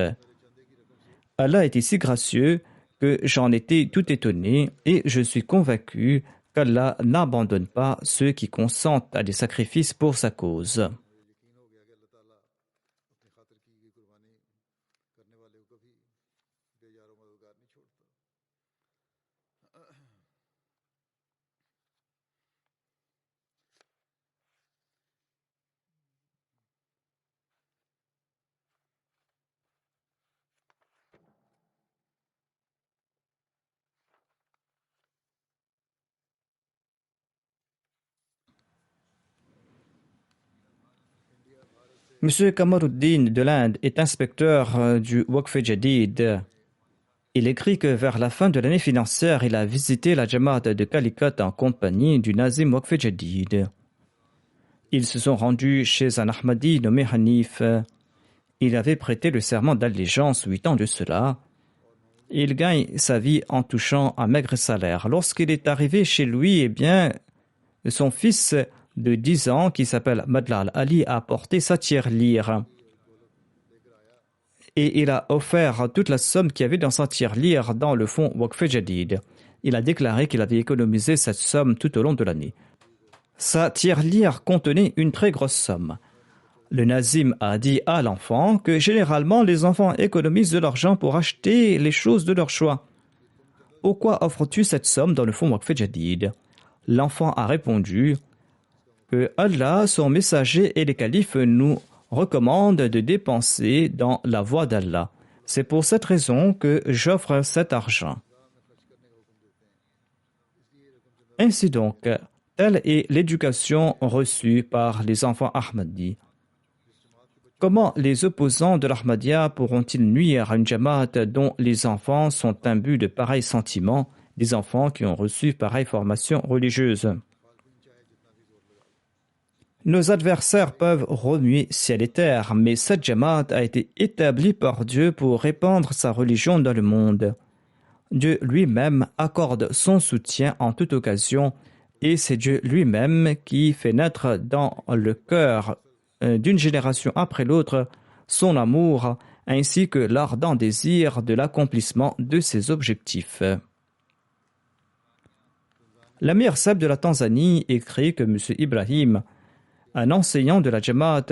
Allah était si gracieux que j'en étais tout étonné et je suis convaincu qu'Allah n'abandonne pas ceux qui consentent à des sacrifices pour sa cause. Monsieur Kamaruddin de l'Inde est inspecteur du Waqf Jadid. Il écrit que vers la fin de l'année financière, il a visité la Jamaat de Calicut en compagnie du Nazim Waqf Jadid. Ils se sont rendus chez un Ahmadi nommé Hanif. Il avait prêté le serment d'allégeance 8 ans de cela. Il gagne sa vie en touchant un maigre salaire. Lorsqu'il est arrivé chez lui, son fils de 10 ans, qui s'appelle Madlal Ali, a apporté sa tirelire. Et il a offert toute la somme qu'il y avait dans sa tirelire dans le fonds Waqf Jadid. Il a déclaré qu'il avait économisé cette somme tout au long de l'année. Sa tirelire contenait une très grosse somme. Le Nazim a dit à l'enfant que généralement les enfants économisent de l'argent pour acheter les choses de leur choix. Pourquoi offres-tu cette somme dans le fonds Waqf Jadid? L'enfant a répondu que Allah, son messager et les califes nous recommandent de dépenser dans la voie d'Allah. C'est pour cette raison que j'offre cet argent. Ainsi donc, telle est l'éducation reçue par les enfants Ahmadis. Comment les opposants de l'Ahmadiyya pourront-ils nuire à une Jamaat dont les enfants sont imbus de pareils sentiments, des enfants qui ont reçu pareille formation religieuse? Nos adversaires peuvent remuer ciel et terre, mais cette Jamaat a été établie par Dieu pour répandre sa religion dans le monde. Dieu lui-même accorde son soutien en toute occasion, et c'est Dieu lui-même qui fait naître dans le cœur d'une génération après l'autre son amour, ainsi que l'ardent désir de l'accomplissement de ses objectifs. L'Amir Seb de la Tanzanie écrit que M. Ibrahim, un enseignant de la Jamaat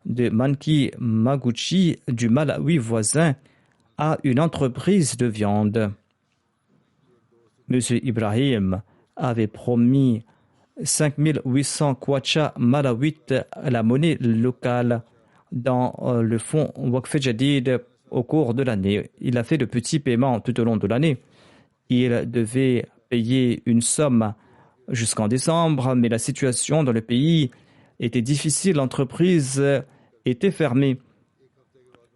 de Manki Maguchi du Malawi voisin, a une entreprise de viande. M. Ibrahim avait promis 5800 kwacha malawites, la monnaie locale, dans le fonds Waqf Jadid au cours de l'année. Il a fait de petits paiements tout au long de l'année. Il devait payer une somme jusqu'en décembre, mais la situation dans le pays était difficile, l'entreprise était fermée.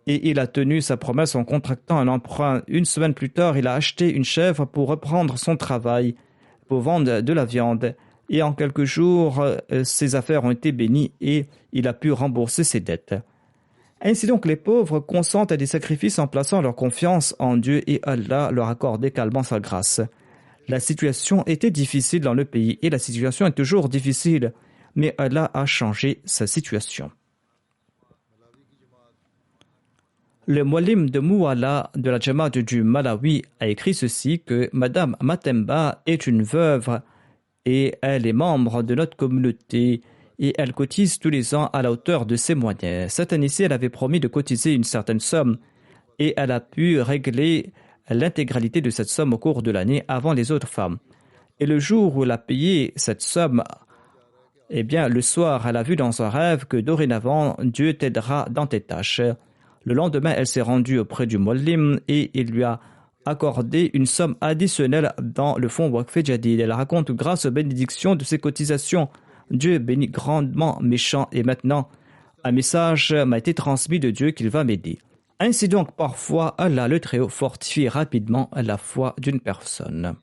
Et il a tenu sa promesse en contractant un emprunt. Une semaine plus tard, il a acheté une chèvre pour reprendre son travail, pour vendre de la viande. Et en quelques jours, ses affaires ont été bénies et il a pu rembourser ses dettes. Ainsi donc, les pauvres consentent à des sacrifices en plaçant leur confiance en Dieu et Allah leur accorde également sa grâce. La situation était difficile dans le pays et la situation est toujours difficile, mais Allah a changé sa situation. Le Moualim de Mouala de la Jamaat du Malawi a écrit ceci, que Madame Matemba est une veuve et elle est membre de notre communauté et elle cotise tous les ans à la hauteur de ses moyens. Cette année-ci, elle avait promis de cotiser une certaine somme et elle a pu régler l'intégralité de cette somme au cours de l'année avant les autres femmes. Et le jour où elle a payé cette somme, le soir, elle a vu dans un rêve que dorénavant, Dieu t'aidera dans tes tâches. Le lendemain, elle s'est rendue auprès du Moualim et il lui a accordé une somme additionnelle dans le fonds Waqf Jadid. Elle raconte grâce aux bénédictions de ses cotisations, Dieu bénit grandement mes champs et maintenant, un message m'a été transmis de Dieu qu'il va m'aider. Ainsi donc, parfois, Allah le Très-Haut fortifie rapidement la foi d'une personne.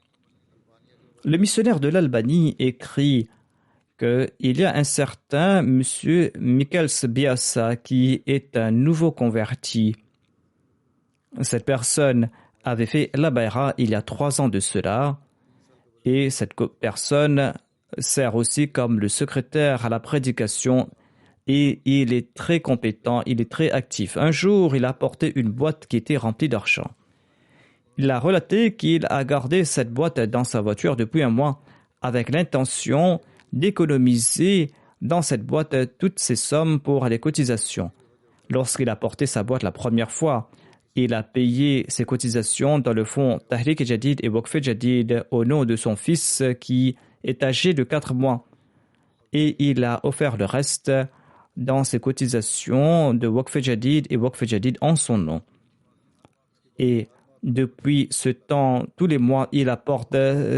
Le missionnaire de l'Albanie écrit qu'il y a un certain monsieur Michaels Biassa qui est un nouveau converti. Cette personne avait fait la Bayra il y a 3 ans de cela et cette personne sert aussi comme le secrétaire à la prédication et il est très compétent, il est très actif. Un jour, il a apporté une boîte qui était remplie d'argent. Il a relaté qu'il a gardé cette boîte dans sa voiture depuis un mois avec l'intention d'économiser dans cette boîte toutes ses sommes pour les cotisations. Lorsqu'il a porté sa boîte la première fois, il a payé ses cotisations dans le fonds Tahrik Jadid et Waqf Jadid au nom de son fils qui est âgé de 4 mois. Et il a offert le reste dans ses cotisations de Waqf Jadid et Waqf Jadid en son nom. Et depuis ce temps, tous les mois, il apporte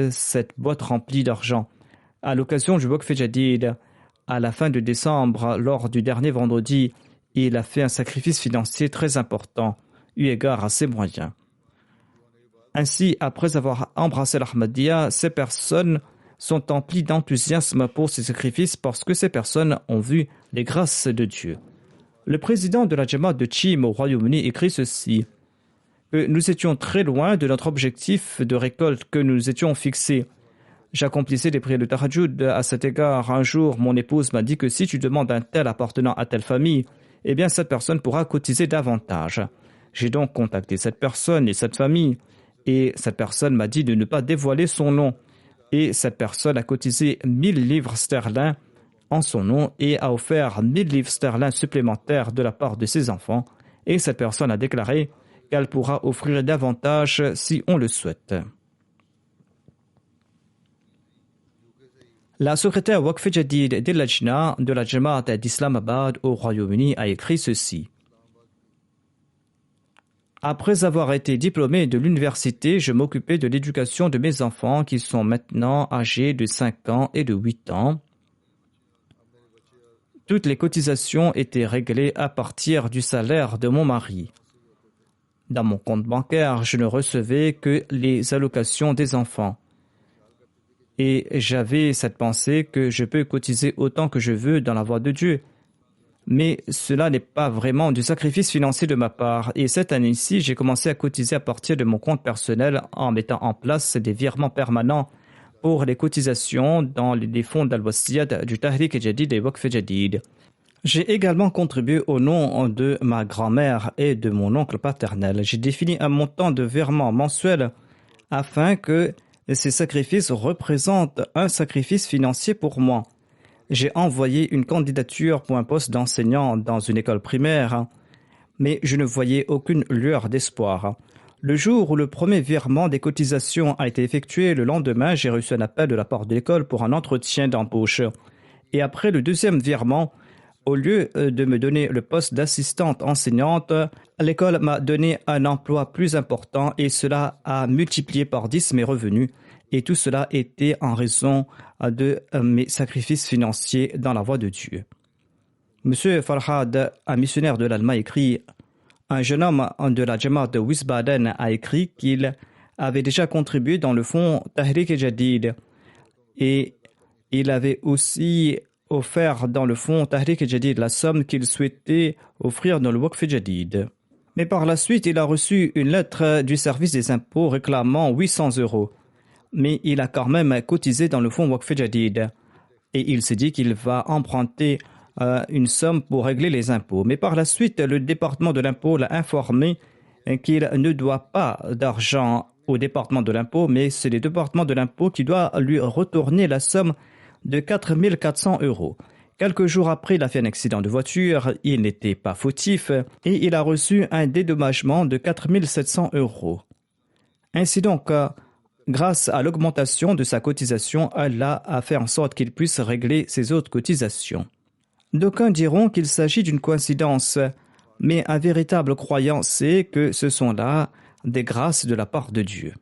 cette boîte remplie d'argent. À l'occasion du Waqf Jadid, à la fin de décembre, lors du dernier vendredi, il a fait un sacrifice financier très important, eu égard à ses moyens. Ainsi, après avoir embrassé l'Ahmadiyya, ces personnes sont emplies d'enthousiasme pour ces sacrifices parce que ces personnes ont vu les grâces de Dieu. Le président de la Jamaat de Chim au Royaume-Uni écrit ceci, que nous étions très loin de notre objectif de récolte que nous étions fixés. J'accomplissais des prières de Tahajjud. À cet égard, un jour, mon épouse m'a dit que si tu demandes un tel appartenant à telle famille, eh bien cette personne pourra cotiser davantage. J'ai donc contacté cette personne et cette famille, et cette personne m'a dit de ne pas dévoiler son nom. Et cette personne a cotisé 1000 livres sterling en son nom et a offert 1000 livres sterling supplémentaires de la part de ses enfants. Et cette personne a déclaré qu'elle pourra offrir davantage si on le souhaite. La secrétaire Waqf Jadid de Lajna de la Jamaat d'Islamabad au Royaume-Uni a écrit ceci. Après avoir été diplômé de l'université, je m'occupais de l'éducation de mes enfants qui sont maintenant âgés de 5 ans et de 8 ans. Toutes les cotisations étaient réglées à partir du salaire de mon mari. Dans mon compte bancaire, je ne recevais que les allocations des enfants. Et j'avais cette pensée que je peux cotiser autant que je veux dans la voie de Dieu. Mais cela n'est pas vraiment du sacrifice financier de ma part. Et cette année-ci, j'ai commencé à cotiser à partir de mon compte personnel en mettant en place des virements permanents pour les cotisations dans les fonds d'Al-Wasiyat du Tahrik Jadid et Waqf Jadid. J'ai également contribué au nom de ma grand-mère et de mon oncle paternel. J'ai défini un montant de virement mensuel afin que ces sacrifices représentent un sacrifice financier pour moi. J'ai envoyé une candidature pour un poste d'enseignant dans une école primaire, mais je ne voyais aucune lueur d'espoir. Le jour où le premier virement des cotisations a été effectué, le lendemain, j'ai reçu un appel de la part de l'école pour un entretien d'embauche. Et après le deuxième virement, au lieu de me donner le poste d'assistante enseignante, l'école m'a donné un emploi plus important et cela a multiplié par 10 mes revenus. Et tout cela était en raison de mes sacrifices financiers dans la voie de Dieu. Monsieur Farhad, un missionnaire de l'Allemagne, écrit « Un jeune homme de la Jamaat de Wiesbaden a écrit qu'il avait déjà contribué dans le fonds Tahrik Jadid et il avait aussi offert dans le fonds Tahrik Jadid la somme qu'il souhaitait offrir dans le Waqf Jadid. Mais par la suite, il a reçu une lettre du service des impôts réclamant 800 €. Mais il a quand même cotisé dans le fonds Waqf Jadid. Et il s'est dit qu'il va emprunter une somme pour régler les impôts. Mais par la suite, le département de l'impôt l'a informé qu'il ne doit pas d'argent au département de l'impôt, mais c'est le département de l'impôt qui doit lui retourner la somme de 4 400 €. Quelques jours après, il a fait un accident de voiture, il n'était pas fautif et il a reçu un dédommagement de 4 700 €. Ainsi donc, grâce à l'augmentation de sa cotisation, Allah a fait en sorte qu'il puisse régler ses autres cotisations. D'aucuns diront qu'il s'agit d'une coïncidence, mais un véritable croyant sait que ce sont là des grâces de la part de Dieu.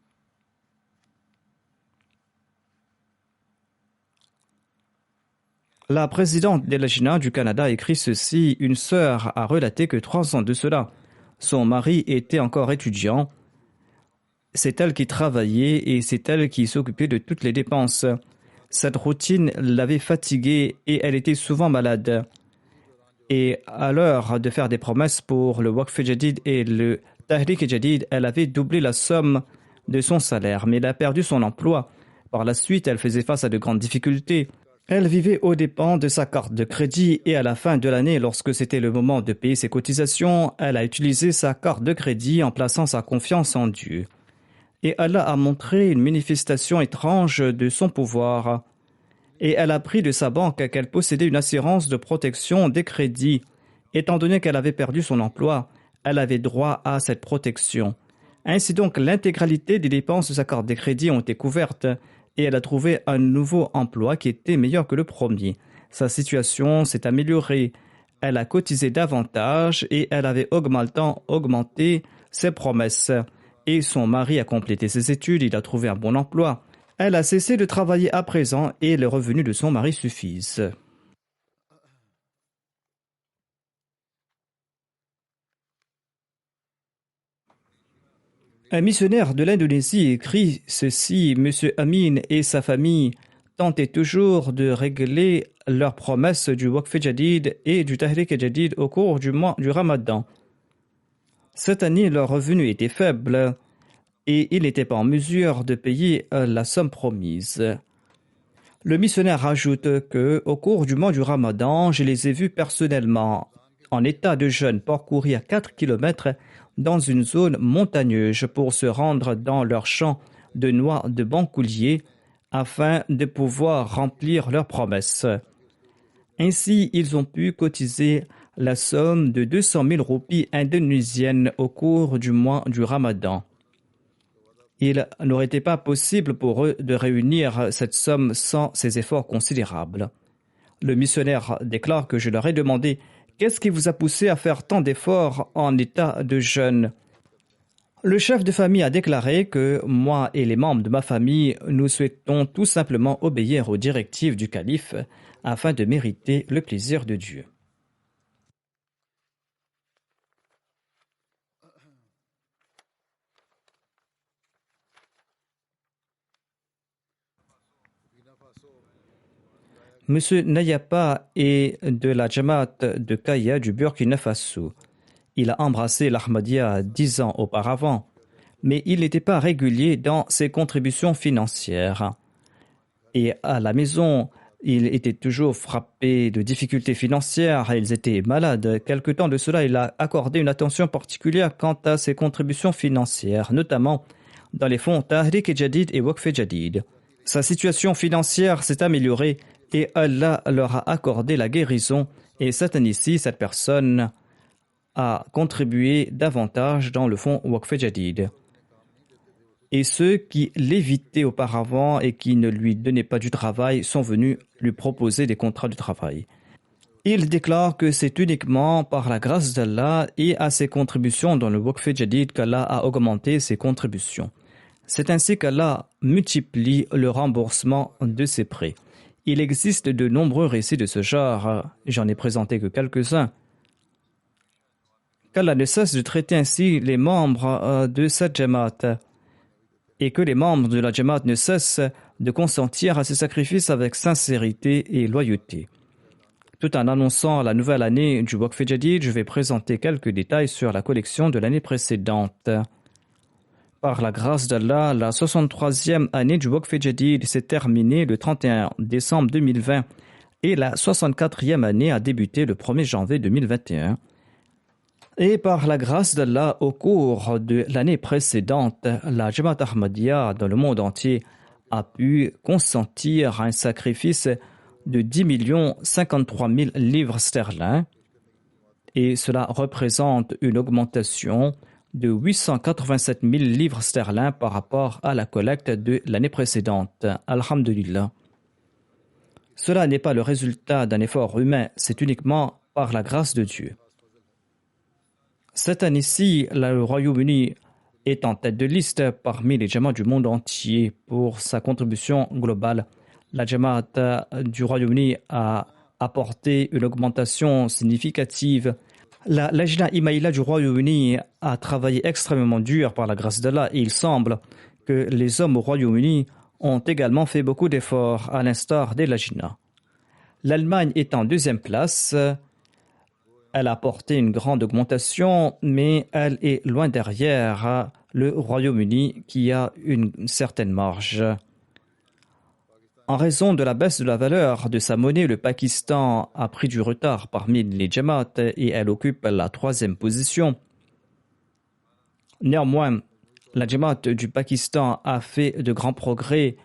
La présidente de l'Ajna du Canada écrit ceci. Une sœur a relaté que 3 ans de cela, son mari était encore étudiant. C'est elle qui travaillait et c'est elle qui s'occupait de toutes les dépenses. Cette routine l'avait fatiguée et elle était souvent malade. Et à l'heure de faire des promesses pour le Waqf Jadid et le Tahrik Jadid, elle avait doublé la somme de son salaire, mais elle a perdu son emploi. Par la suite, elle faisait face à de grandes difficultés. Elle vivait aux dépens de sa carte de crédit et à la fin de l'année, lorsque c'était le moment de payer ses cotisations, elle a utilisé sa carte de crédit en plaçant sa confiance en Dieu. Et Allah a montré une manifestation étrange de son pouvoir. Et elle a appris de sa banque qu'elle possédait une assurance de protection des crédits. Étant donné qu'elle avait perdu son emploi, elle avait droit à cette protection. Ainsi donc, l'intégralité des dépenses de sa carte de crédit ont été couvertes et elle a trouvé un nouveau emploi qui était meilleur que le premier. Sa situation s'est améliorée. Elle a cotisé davantage et elle avait augmenté ses promesses. Et son mari a complété ses études, il a trouvé un bon emploi. Elle a cessé de travailler à présent et les revenus de son mari suffisent. Un missionnaire de l'Indonésie écrit ceci: Monsieur Amin et sa famille tentaient toujours de régler leurs promesses du Waqf Jadid et du Tahrik Jadid au cours du mois du Ramadan. Cette année, leurs revenus étaient faibles et ils n'étaient pas en mesure de payer la somme promise. Le missionnaire ajoute que, au cours du mois du Ramadan, je les ai vus personnellement en état de jeûne parcourir 4 kilomètres dans une zone montagneuse pour se rendre dans leurs champs de noix de bancoulier afin de pouvoir remplir leurs promesses. Ainsi, ils ont pu cotiser la somme de 200 000 roupies indonésiennes au cours du mois du Ramadan. Il n'aurait été pas possible pour eux de réunir cette somme sans ces efforts considérables. Le missionnaire déclare que je leur ai demandé « Qu'est-ce qui vous a poussé à faire tant d'efforts en état de jeûne ?» Le chef de famille a déclaré que moi et les membres de ma famille, nous souhaitons tout simplement obéir aux directives du calife afin de mériter le plaisir de Dieu. Monsieur Nayapa est de la Jamaat de Kaya du Burkina Faso. Il a embrassé l'Ahmadiyya 10 ans auparavant, mais il n'était pas régulier dans ses contributions financières. Et à la maison, il était toujours frappé de difficultés financières et ils étaient malades. Quelque temps de cela, il a accordé une attention particulière quant à ses contributions financières, notamment dans les fonds Tahrik Jadid et Waqf Jadid. Sa situation financière s'est améliorée et Allah leur a accordé la guérison. Et cette année-ci, cette personne a contribué davantage dans le fonds Waqf Jadid. Et ceux qui l'évitaient auparavant et qui ne lui donnaient pas du travail sont venus lui proposer des contrats de travail. Il déclare que c'est uniquement par la grâce d'Allah et à ses contributions dans le Waqf Jadid qu'Allah a augmenté ses contributions. C'est ainsi qu'Allah multiplie le remboursement de ses prêts. Il existe de nombreux récits de ce genre, j'en ai présenté que quelques-uns. Qu'Allah ne cesse de traiter ainsi les membres de cette Jamaat et que les membres de la Jamaat ne cessent de consentir à ces sacrifices avec sincérité et loyauté. Tout en annonçant la nouvelle année du Waqf Jadid, je vais présenter quelques détails sur la collection de l'année précédente. Par la grâce d'Allah, la 63e année du Waqf Jadid s'est terminée le 31 décembre 2020 et la 64e année a débuté le 1er janvier 2021. Et par la grâce d'Allah, au cours de l'année précédente, la Jamaat Ahmadiyya dans le monde entier a pu consentir à un sacrifice de 10 053 000 livres sterling et cela représente une augmentation de 887 000 livres sterling par rapport à la collecte de l'année précédente. Alhamdulillah. Cela n'est pas le résultat d'un effort humain, c'est uniquement par la grâce de Dieu. Cette année-ci, le Royaume-Uni est en tête de liste parmi les Jamaats du monde entier pour sa contribution globale. La Jamaat du Royaume-Uni a apporté une augmentation significative. La Lajna Imaïla du Royaume-Uni a travaillé extrêmement dur par la grâce d'Allah et il semble que les hommes au Royaume-Uni ont également fait beaucoup d'efforts à l'instar des Lajna. L'Allemagne est en deuxième place. Elle a apporté une grande augmentation, mais elle est loin derrière le Royaume-Uni qui a une certaine marge. En raison de la baisse de la valeur de sa monnaie, le Pakistan a pris du retard parmi les Jamaat et elle occupe la 3e position. Néanmoins, la Jamaat du Pakistan a fait de grands progrès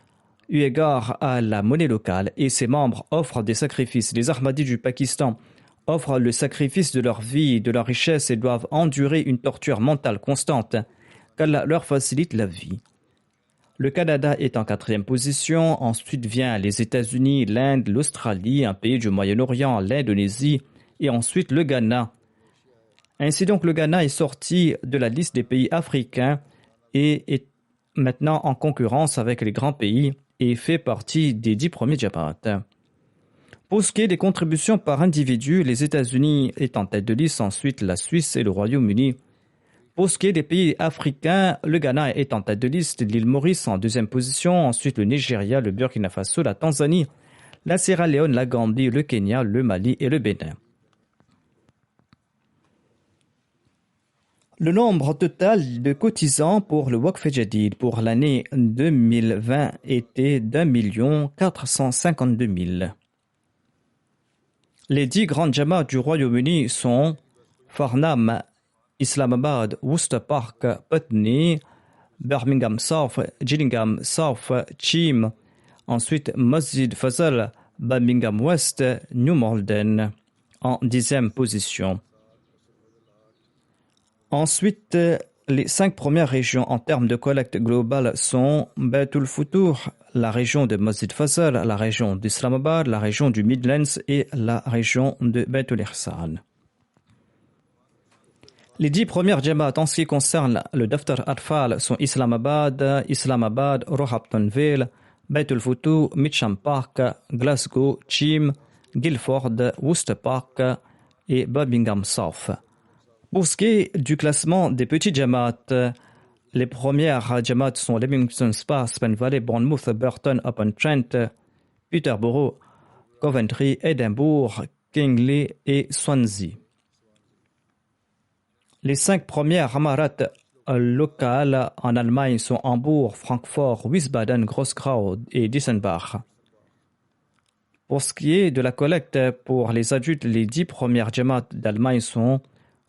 eu égard à la monnaie locale et ses membres offrent des sacrifices. Les Ahmadis du Pakistan offrent le sacrifice de leur vie, de leur richesse et doivent endurer une torture mentale constante, qu'Allah leur facilite la vie. Le Canada est en 4e position, ensuite vient les États-Unis, l'Inde, l'Australie, un pays du Moyen-Orient, l'Indonésie et ensuite le Ghana. Ainsi donc, le Ghana est sorti de la liste des pays africains et est maintenant en concurrence avec les grands pays et fait partie des 10 premiers Jamaat. Pour ce qui est des contributions par individu, les États-Unis est en tête de liste, ensuite la Suisse et le Royaume-Uni. Pour ce qui est des pays africains, le Ghana est en tête de liste, l'île Maurice en 2e position, ensuite le Nigeria, le Burkina Faso, la Tanzanie, la Sierra Leone, la Gambie, le Kenya, le Mali et le Bénin. Le nombre total de cotisants pour le Waqf Jadid pour l'année 2020 était d'1 452 000. Les 10 grandes Jamaats du Royaume-Uni sont Farnham, Islamabad, Worcester Park, Putney, Birmingham South, Gillingham South, Cheam, ensuite Masjid Fazal, Birmingham West, New Malden, en 10e position. Ensuite, les 5 premières régions en termes de collecte globale sont Baitul Futuh, la région de Masjid Fazal, la région d'Islamabad, la région du Midlands et la région de Baitul Ihsan. Les 10 premières Jamaat en ce qui concerne le Daftar Atfal sont Islamabad, Roehamptonville, Baitul Futuh, Mitcham Park, Glasgow, Cheam, Guildford, Worcester Park et Birmingham South. Pour ce qui est du classement des petits Jamaat, les premières Jamaat sont Leamington Spa, Spen Valley, Bournemouth, Burton-upon-Trent, Peterborough, Coventry, Édimbourg, Kingley et Swansea. Les 5 premières Amarat locales en Allemagne sont Hambourg, Francfort, Wiesbaden, Grossgrau et Dissenbach. Pour ce qui est de la collecte pour les adultes, les 10 premières Jamaat d'Allemagne sont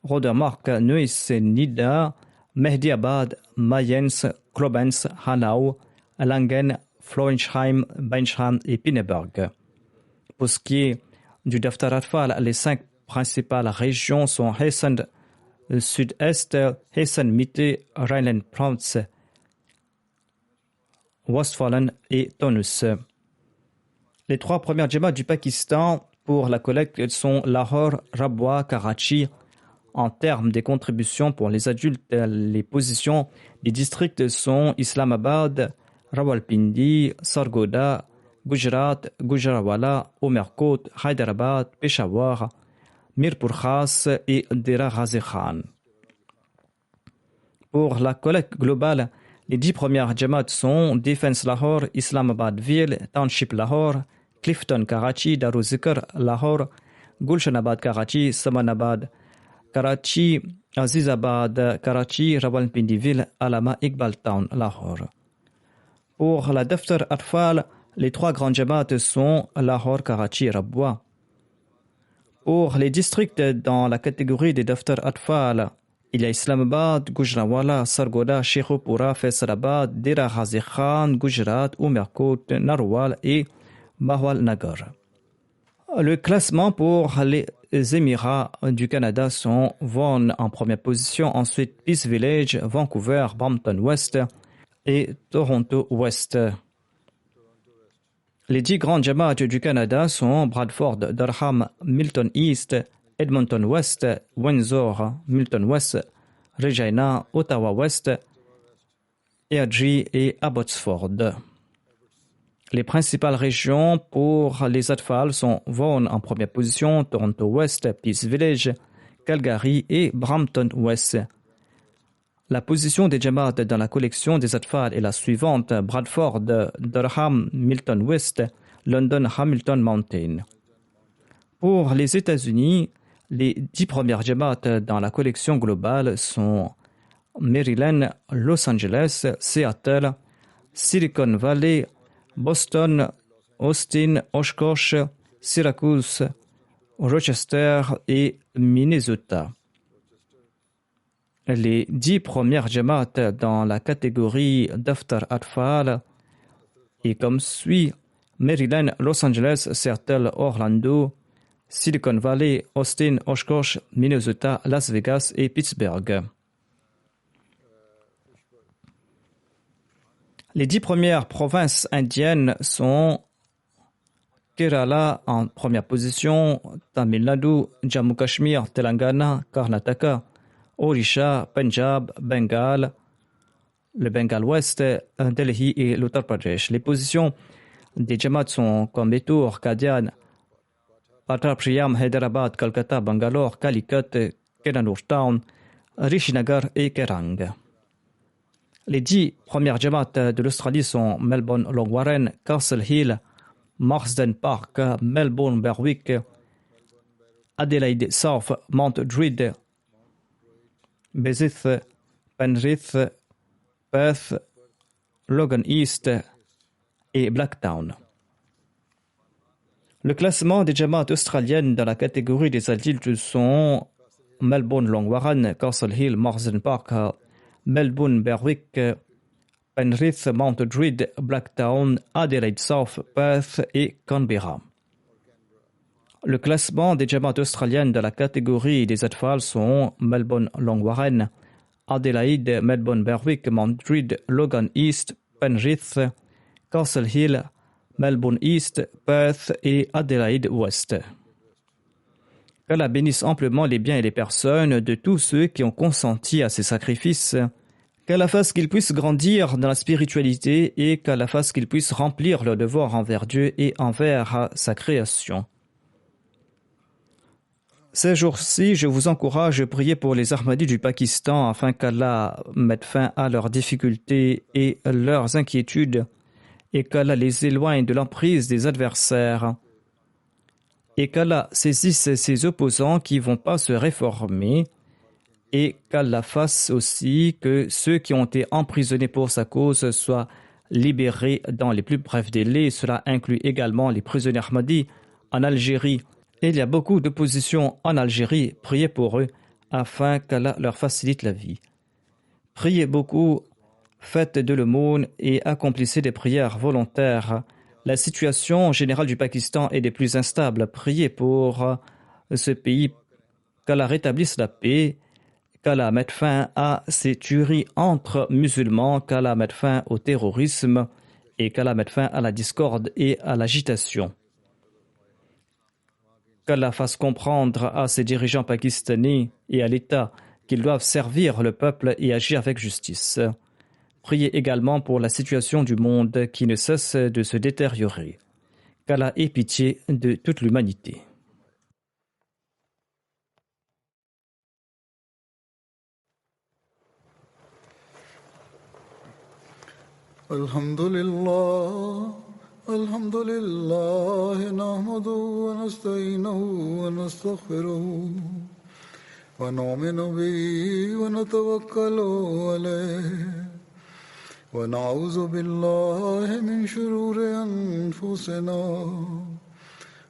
Rodermark, Neuss, Nida, Mehdiabad, Mayence, Koblenz, Hanau, Langen, Florenheim, Bensheim et Pinneberg. Pour ce qui est du Daftar Atfal, les 5 principales régions sont Hessen Sud-Est, Hessen-Mitte, Rheinland-Pfalz, Westfalen et Taunus. Les 3 premières Jamaat du Pakistan pour la collecte sont Lahore, Rabwa, Karachi. En termes des contributions pour les adultes, les positions des districts sont Islamabad, Rawalpindi, Sargodha, Gujarat, Gujranwala, Umerkot, Hyderabad, Peshawar, Mirpur Khas et Dera Ghazi Khan. Pour la collecte globale, les 10 premières Jamaat sont Defense Lahore, Islamabad-Ville, Township Lahore, Clifton Karachi, Daruzikr Lahore, Gulshanabad Karachi, Samanabad Karachi, Azizabad Karachi, Rawalpindi-Ville, Alama Iqbal Town Lahore. Pour la Daftar Atfal, les 3 grandes Jamaat sont Lahore, Karachi et Rabwa. Pour les districts dans la catégorie des Daftar Atfal, il y a Islamabad, Gujranwala, Sargodha, Sheikhupura, Faisalabad, Dera Ghazi Khan, Gujarat, Umerkot, Narwal et Bahawal Nagar. Le classement pour les Émirats du Canada sont Vaughan en première position, ensuite Peace Village, Vancouver, Brampton West et Toronto West. Les 10 grandes Jamaat du Canada sont Bradford, Durham, Milton East, Edmonton West, Windsor, Milton West, Regina, Ottawa West, Airdrie et Abbotsford. Les principales régions pour les Atfal sont Vaughan en première position, Toronto West, Peace Village, Calgary et Brampton West. La position des Jamaat dans la collection des Atfal est la suivante: Bradford, Durham, Milton West, London, Hamilton Mountain. Pour les États-Unis, les 10 premières Jamaat dans la collection globale sont Maryland, Los Angeles, Seattle, Silicon Valley, Boston, Austin, Oshkosh, Syracuse, Rochester et Minnesota. Les 10 premières Jamaat dans la catégorie Daftar Atfal est comme suit: Maryland, Los Angeles, Seattle, Orlando, Silicon Valley, Austin, Oshkosh, Minnesota, Las Vegas et Pittsburgh. Les 10 premières provinces indiennes sont Kerala en première position, Tamil Nadu, Jammu Kashmir, Telangana, Karnataka, Odisha, Punjab, Bengale, le Bengale Ouest, Delhi et l'Uttar Pradesh. Les positions des Jamaats sont comme Mettur, Kadian, Patapshiam, Hyderabad, Calcutta, Bangalore, Calicut, Kenanur Town, Rishinagar et Kerang. Les 10 premières Jamaats de l'Australie sont Melbourne, Long Warren, Castle Hill, Marsden Park, Melbourne, Berwick, Adelaide South, Mount Druitt, Besith, Penrith, Perth, Logan East et Blacktown. Le classement des Jamaats australiennes dans la catégorie des adultes sont Melbourne, Long Warren, Castle Hill, Marsden Park, Melbourne, Berwick, Penrith, Mount Druitt, Blacktown, Adelaide South, Perth et Canberra. Le classement des Jamaats australiennes dans la catégorie des atfals sont Melbourne, Long Warren, Adelaide, Melbourne, Berwick, Mount Druitt, Logan East, Penrith, Castle Hill, Melbourne East, Perth et Adelaide Ouest. Qu'Allah bénisse amplement les biens et les personnes de tous ceux qui ont consenti à ces sacrifices, qu'Allah fasse qu'ils puissent grandir dans la spiritualité et qu'Allah fasse qu'ils puissent remplir leur devoir envers Dieu et envers sa création. Ces jours-ci, je vous encourage à prier pour les Ahmadis du Pakistan afin qu'Allah mette fin à leurs difficultés et leurs inquiétudes et qu'Allah les éloigne de l'emprise des adversaires et qu'Allah saisisse ses opposants qui ne vont pas se réformer et qu'Allah fasse aussi que ceux qui ont été emprisonnés pour sa cause soient libérés dans les plus brefs délais. Cela inclut également les prisonniers Ahmadis en Algérie. Et il y a beaucoup d'opposition en Algérie. Priez pour eux afin qu'Allah leur facilite la vie. Priez beaucoup, faites de l'aumône et accomplissez des prières volontaires. La situation générale du Pakistan est des plus instables. Priez pour ce pays, qu'Allah rétablisse la paix, qu'Allah mette fin à ces tueries entre musulmans, qu'Allah mette fin au terrorisme et qu'Allah mette fin à la discorde et à l'agitation. Qu'Allah fasse comprendre à ses dirigeants pakistanais et à l'État qu'ils doivent servir le peuple et agir avec justice. Priez également pour la situation du monde qui ne cesse de se détériorer. Qu'Allah ait pitié de toute l'humanité. Alhamdulillah, nahmaduhu wa nasta'inuhu wa nastaghfiruh wa nu'minu bihi wa natawakkalu alayhi wa na'udhu billahi min shururi anfusina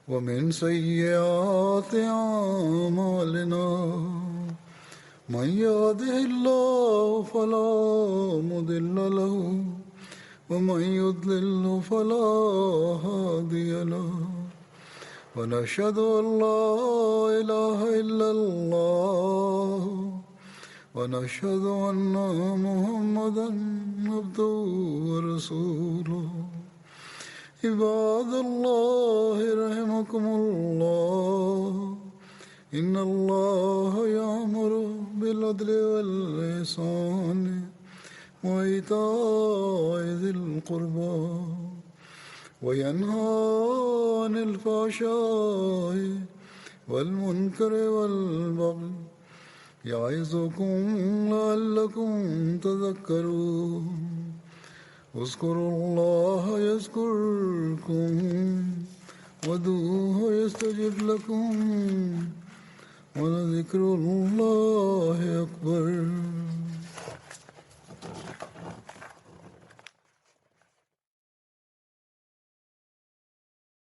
wa min sayyiati a'malina. Man yahdihillahu fala mudilla lahu ومن يضلل فلا هادي له ونشهد أن لا إله إلا الله ونشهد أن محمدا عبده ورسوله عباد الله رحمكم الله إن الله يأمر بالعدل والإحسان وإيتاء ذي القربى وينهى عن الفحشاء والمنكر والبغي يعظكم لعلكم تذكرون اذكروا الله يذكركم وادعوه يستجب لكم ولذكر الله أكبر.